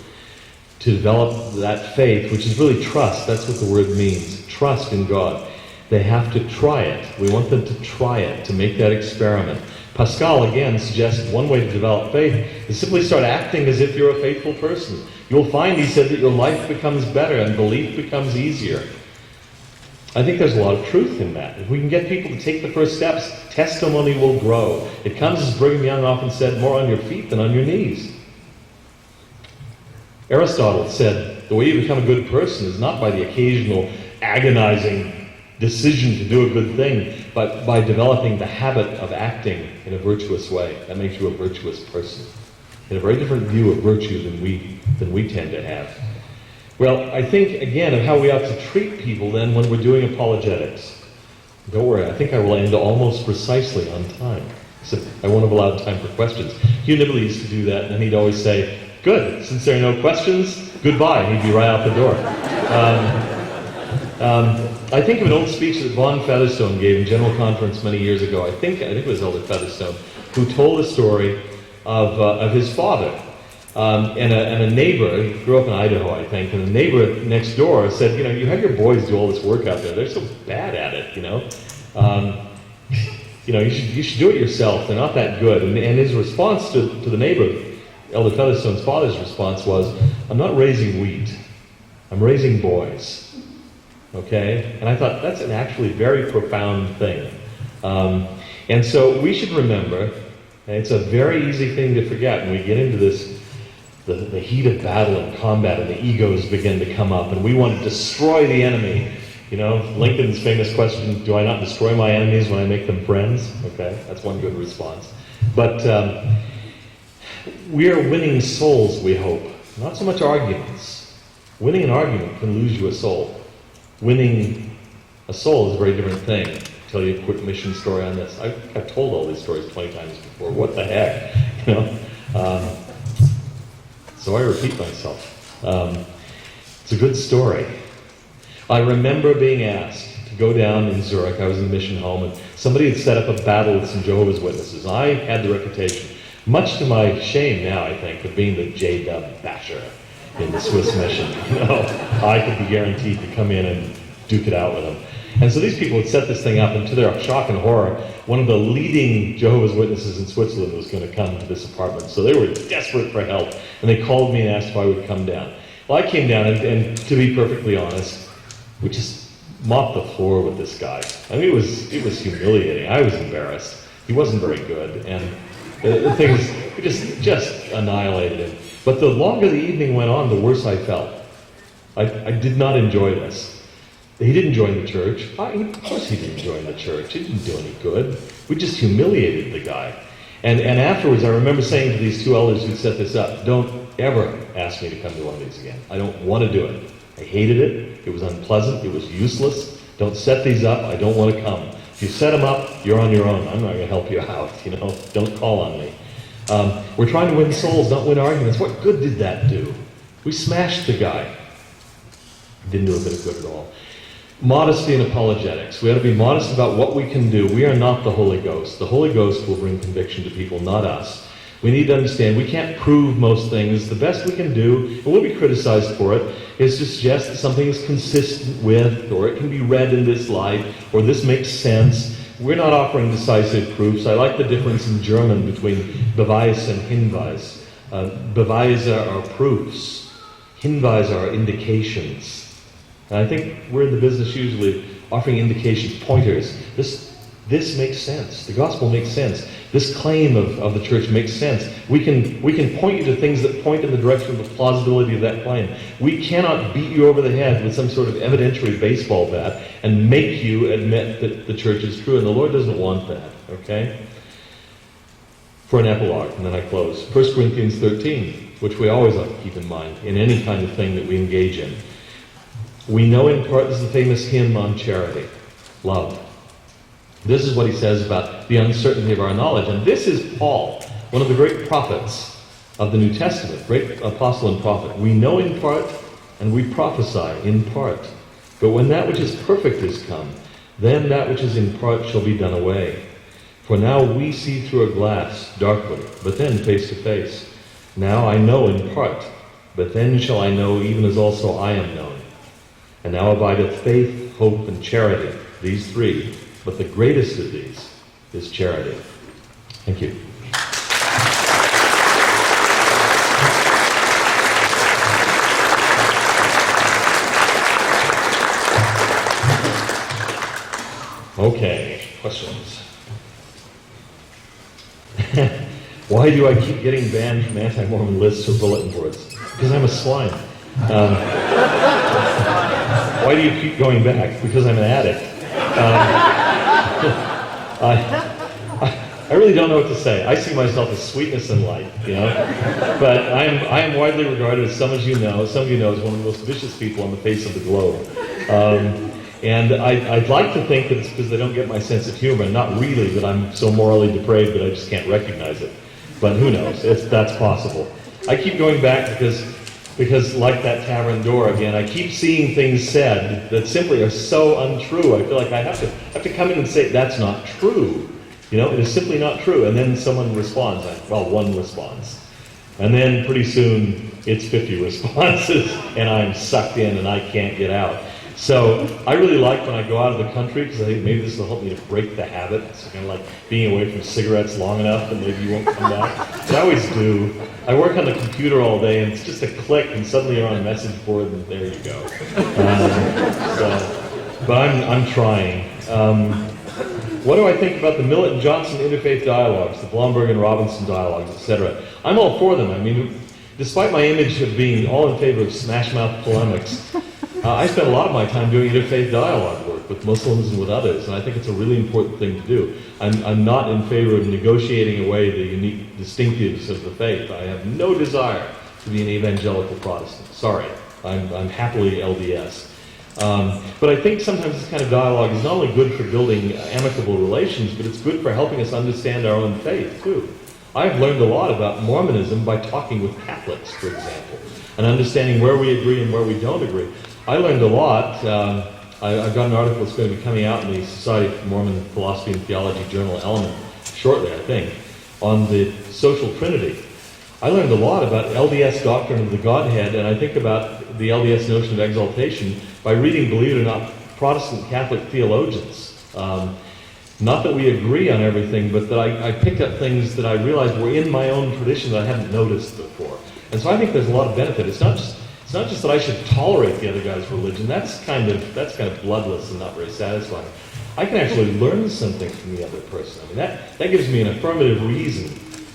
to develop that faith, which is really trust. That's what the word means, trust in God. They have to try it. We want them to try it, to make that experiment. Pascal, again, suggests one way to develop faith is simply start acting as if you're a faithful person. You'll find, he said, that your life becomes better and belief becomes easier. I think there's a lot of truth in that. If we can get people to take the first steps, testimony will grow. It comes, as Brigham Young often said, more on your feet than on your knees. Aristotle said, the way you become a good person is not by the occasional agonizing decision to do a good thing, but by developing the habit of acting in a virtuous way. That makes you a virtuous person. In a very different view of virtue than we tend to have. Well, I think, again, of how we ought to treat people then when we're doing apologetics. Don't worry, I think I will end almost precisely on time. So I won't have allowed time for questions. Hugh Nibley used to do that, and he'd always say, good, since there are no questions, goodbye, and he'd be right out the door. I think of an old speech that Von Featherstone gave in General Conference many years ago. I think it was Elder Featherstone, who told a story of his father. And a neighbor, he grew up in Idaho, I think, and a neighbor next door said, you have your boys do all this work out there. They're so bad at it, you should do it yourself. They're not that good. And his response to the neighbor, Elder Featherstone's father's response was, I'm not raising wheat. I'm raising boys. Okay? And I thought, that's an actually very profound thing. And so we should remember, and it's a very easy thing to forget when we get into this, the heat of battle and combat, and the egos begin to come up, and we want to destroy the enemy. Lincoln's famous question, do I not destroy my enemies when I make them friends? Okay, that's one good response. But we are winning souls, we hope. Not so much arguments. Winning an argument can lose you a soul. Winning a soul is a very different thing. I'll tell you a quick mission story on this. I've told all these stories 20 times before. What the heck? So I repeat myself. It's a good story. I remember being asked to go down in Zurich. I was in the mission home, and somebody had set up a battle with some Jehovah's Witnesses. I had the reputation, much to my shame now, I think, of being the J-Dub basher in the Swiss mission. I could be guaranteed to come in and duke it out with them. And so these people had set this thing up, and to their shock and horror, one of the leading Jehovah's Witnesses in Switzerland was going to come to this apartment. So they were desperate for help, and they called me and asked if I would come down. Well, I came down, and to be perfectly honest, we just mopped the floor with this guy. I mean, it was humiliating. I was embarrassed. He wasn't very good, and the thing was, we just annihilated him. But the longer the evening went on, the worse I felt. I did not enjoy this. He didn't join the church. Of course he didn't join the church. It didn't do any good. We just humiliated the guy. And afterwards, I remember saying to these two elders who set this up, don't ever ask me to come to one of these again. I don't want to do it. I hated it. It was unpleasant. It was useless. Don't set these up. I don't want to come. If you set them up, you're on your own. I'm not going to help you out. Don't call on me. We're trying to win souls, not win arguments. What good did that do? We smashed the guy. Didn't do a bit of good at all. Modesty and apologetics. We ought to be modest about what we can do. We are not the Holy Ghost. The Holy Ghost will bring conviction to people, not us. We need to understand we can't prove most things. The best we can do, and we'll be criticized for it, is to suggest that something is consistent with, or it can be read in this light, or this makes sense. We're not offering decisive proofs. I like the difference in German between Beweis and Hinweis. Beweise are proofs. Hinweise are indications. And I think we're in the business usually offering indications, pointers. This makes sense. The gospel makes sense. This claim of the church makes sense. We can point you to things that point in the direction of the plausibility of that claim. We cannot beat you over the head with some sort of evidentiary baseball bat and make you admit that the church is true, and the Lord doesn't want that, okay? For an epilogue, and then I close. 1 Corinthians 13, which we always ought to keep in mind in any kind of thing that we engage in. We know in part, this is the famous hymn on charity, love. This is what he says about the uncertainty of our knowledge. And this is Paul, one of the great prophets of the New Testament, great apostle and prophet. We know in part, and we prophesy in part. But when that which is perfect is come, then that which is in part shall be done away. For now we see through a glass, darkly, but then face to face. Now I know in part, but then shall I know even as also I am known. And now abideth faith, hope, and charity, these three. But the greatest of these is charity. Thank you. Okay, questions? Why do I keep getting banned from anti-Mormon lists or bulletin boards? Because I'm a swine. Why do you keep going back? Because I'm an addict. I really don't know what to say. I see myself as sweetness and light, But I am widely regarded as some of you know, as one of the most vicious people on the face of the globe. And I'd like to think that it's because they don't get my sense of humor, and not really that I'm so morally depraved that I just can't recognize it. But who knows? That's possible. I keep going back because like that tavern door again, I keep seeing things said that simply are so untrue. I feel like I have to come in and say, that's not true. It is simply not true. And then someone responds, one responds. And then pretty soon it's 50 responses and I'm sucked in and I can't get out. So I really like when I go out of the country, because I think maybe this will help me to break the habit. It's kind of like being away from cigarettes long enough and maybe you won't come back. But I always do. I work on the computer all day and it's just a click and suddenly you're on a message board and there you go. But I'm trying. What do I think about the Millett and Johnson interfaith dialogues, the Blomberg and Robinson dialogues, etc.? I'm all for them. I mean, despite my image of being all in favor of smash-mouth polemics, I spend a lot of my time doing interfaith dialogue work with Muslims and with others, and I think it's a really important thing to do. I'm not in favor of negotiating away the unique distinctives of the faith. I have no desire to be an evangelical Protestant. Sorry, I'm happily LDS. But I think sometimes this kind of dialogue is not only good for building amicable relations, but it's good for helping us understand our own faith, too. I've learned a lot about Mormonism by talking with Catholics, for example, and understanding where we agree and where we don't agree. I learned a lot. I've got an article that's going to be coming out in the Society for Mormon Philosophy and Theology Journal Element shortly, I think, on the social trinity. I learned a lot about LDS doctrine of the Godhead, and I think about the LDS notion of exaltation by reading, believe it or not, Protestant Catholic theologians. Not that we agree on everything, but that I picked up things that I realized were in my own tradition that I hadn't noticed before. And so I think there's a lot of benefit. It's not just that I should tolerate the other guy's religion. That's kind of bloodless and not very satisfying. I can actually learn something from the other person. I mean, that gives me an affirmative reason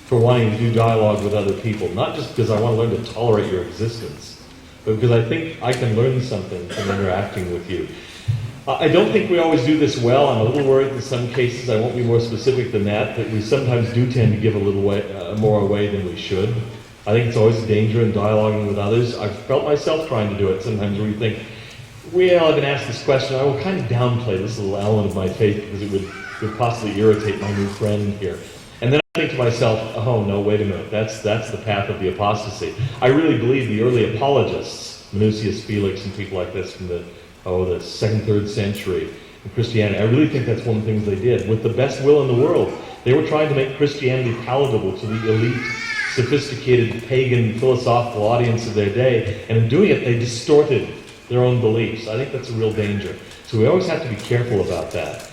for wanting to do dialogue with other people, not just because I want to learn to tolerate your existence, but because I think I can learn something from interacting with you. I don't think we always do this well. I'm a little worried in some cases, I won't be more specific than that we sometimes do tend to give a little more away than we should. I think it's always a danger in dialoguing with others. I've felt myself trying to do it sometimes where you think, well, I've been asked this question, I will kind of downplay this little element of my faith because it would possibly irritate my new friend here. And then I think to myself, oh no, wait a minute, that's the path of the apostasy. I really believe the early apologists, Minucius Felix and people like this from the 2nd, 3rd century in Christianity, I really think that's one of the things they did. With the best will in the world, they were trying to make Christianity palatable to the elite, sophisticated, pagan, philosophical audience of their day, and in doing it, they distorted their own beliefs. I think that's a real danger. So we always have to be careful about that.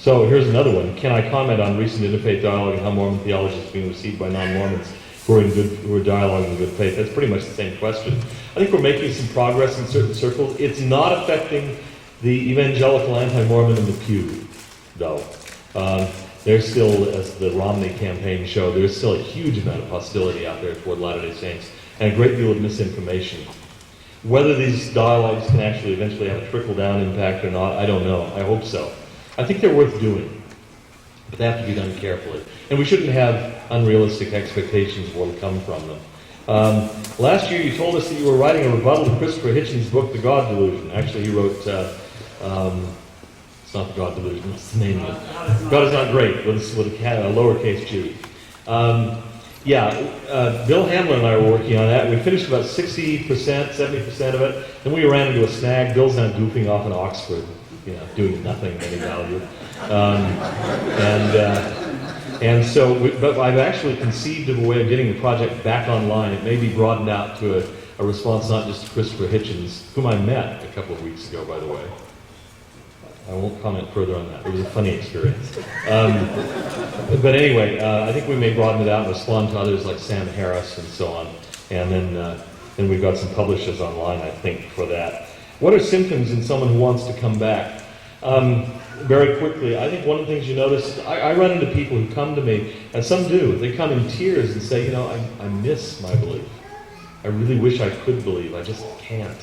So here's another one. Can I comment on recent interfaith dialogue and how Mormon theology is being received by non-Mormons who are dialoguing in good faith? That's pretty much the same question. I think we're making some progress in certain circles. It's not affecting the evangelical anti-Mormon in the pew, though. There's still, as the Romney campaign showed, there's still a huge amount of hostility out there toward Latter-day Saints and a great deal of misinformation. Whether these dialogues can actually eventually have a trickle-down impact or not, I don't know. I hope so. I think they're worth doing, but they have to be done carefully. And we shouldn't have unrealistic expectations of what will come from them. Last year you told us that you were writing a rebuttal to Christopher Hitchens' book, The God Delusion. Actually, he wrote, it's not The God Delusion, what's the name of it? God is Not Great, with a lowercase g. Bill Hamlin and I were working on that. We finished about 60%, 70% of it. Then we ran into a snag. Bill's now goofing off in Oxford, doing nothing of any value. But I've actually conceived of a way of getting the project back online. It may be broadened out to a response not just to Christopher Hitchens, whom I met a couple of weeks ago, by the way. I won't comment further on that. It was a funny experience. But anyway, I think we may broaden it out and respond to others like Sam Harris and so on. And then we've got some publishers online, I think, for that. What are symptoms in someone who wants to come back? Very quickly, I think one of the things you notice, I run into people who come to me, and some do, they come in tears and say, I miss my belief. I really wish I could believe, I just can't.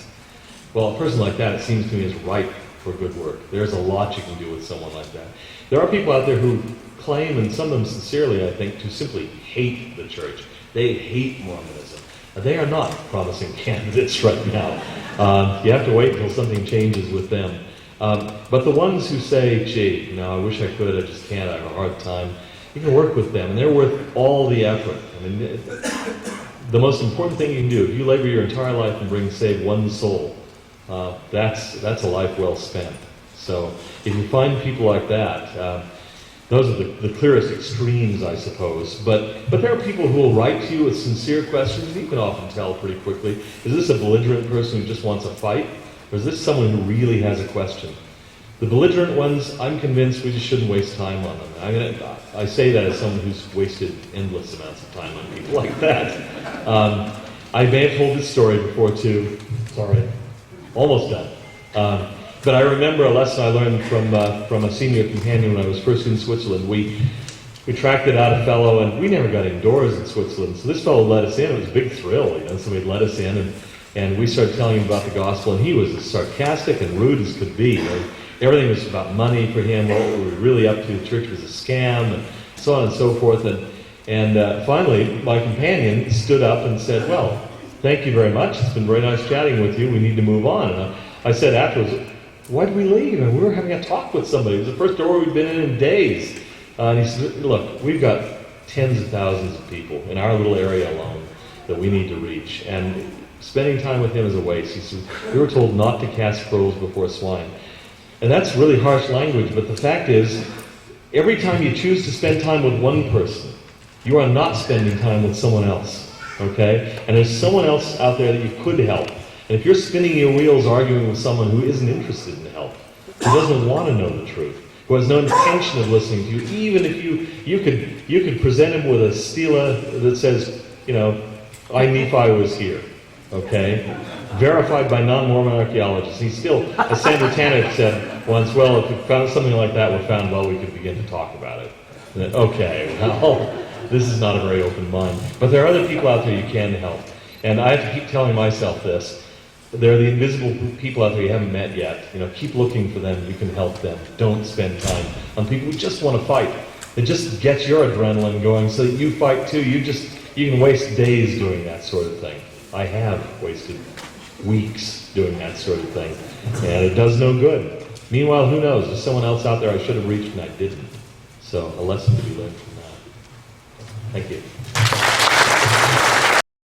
Well, a person like that, it seems to me, is ripe for good work. There's a lot you can do with someone like that. There are people out there who claim, and some of them sincerely, I think, to simply hate the church. They hate Mormonism. They are not promising candidates right now. You have to wait until something changes with them. But the ones who say, gee, I wish I could, I just can't, I have a hard time, you can work with them, and they're worth all the effort. I mean, the most important thing you can do, if you labor your entire life and save one soul, that's a life well spent. So if you find people like that, those are the clearest extremes, I suppose. But there are people who will write to you with sincere questions, and you can often tell pretty quickly, is this a belligerent person who just wants a fight? Or is this someone who really has a question? The belligerent ones, I'm convinced we just shouldn't waste time on them. I say that as someone who's wasted endless amounts of time on people like that. I may have told this story before too. Sorry, almost done. But I remember a lesson I learned from a senior companion when I was first in Switzerland. We tracked out a fellow, and we never got indoors in Switzerland. So this fellow let us in. It was a big thrill, So he'd let us in, and we started telling him about the gospel, and he was as sarcastic and rude as could be. Everything was about money for him. What we were really up to, the church was a scam, and so on and so forth. And finally, my companion stood up and said, well, thank you very much. It's been very nice chatting with you. We need to move on. And I said afterwards, why did we leave? And we were having a talk with somebody. It was the first door we'd been in days. And he said, look, we've got tens of thousands of people in our little area alone that we need to reach. And spending time with him is a waste. He said, we were told not to cast pearls before swine. And that's really harsh language, but the fact is, every time you choose to spend time with one person, you are not spending time with someone else, okay? And there's someone else out there that you could help. And if you're spinning your wheels arguing with someone who isn't interested in help, who doesn't want to know the truth, who has no intention of listening to you, even if you could present him with a stela that says, I, Nephi, was here, okay? Verified by non-Mormon archaeologists. He's still, as Sandra Tanner said once, well, if we found something like that were found, well, we could begin to talk about it. And then, okay, well, this is not a very open mind. But there are other people out there you can help. And I have to keep telling myself this. There are the invisible people out there you haven't met yet. Keep looking for them. You can help them. Don't spend time on people who just want to fight. It just gets your adrenaline going so that you fight too. You can waste days doing that sort of thing. I have wasted weeks doing that sort of thing, and it does no good. Meanwhile, who knows? There's someone else out there I should have reached and I didn't. So a lesson to be learned from that. Thank you.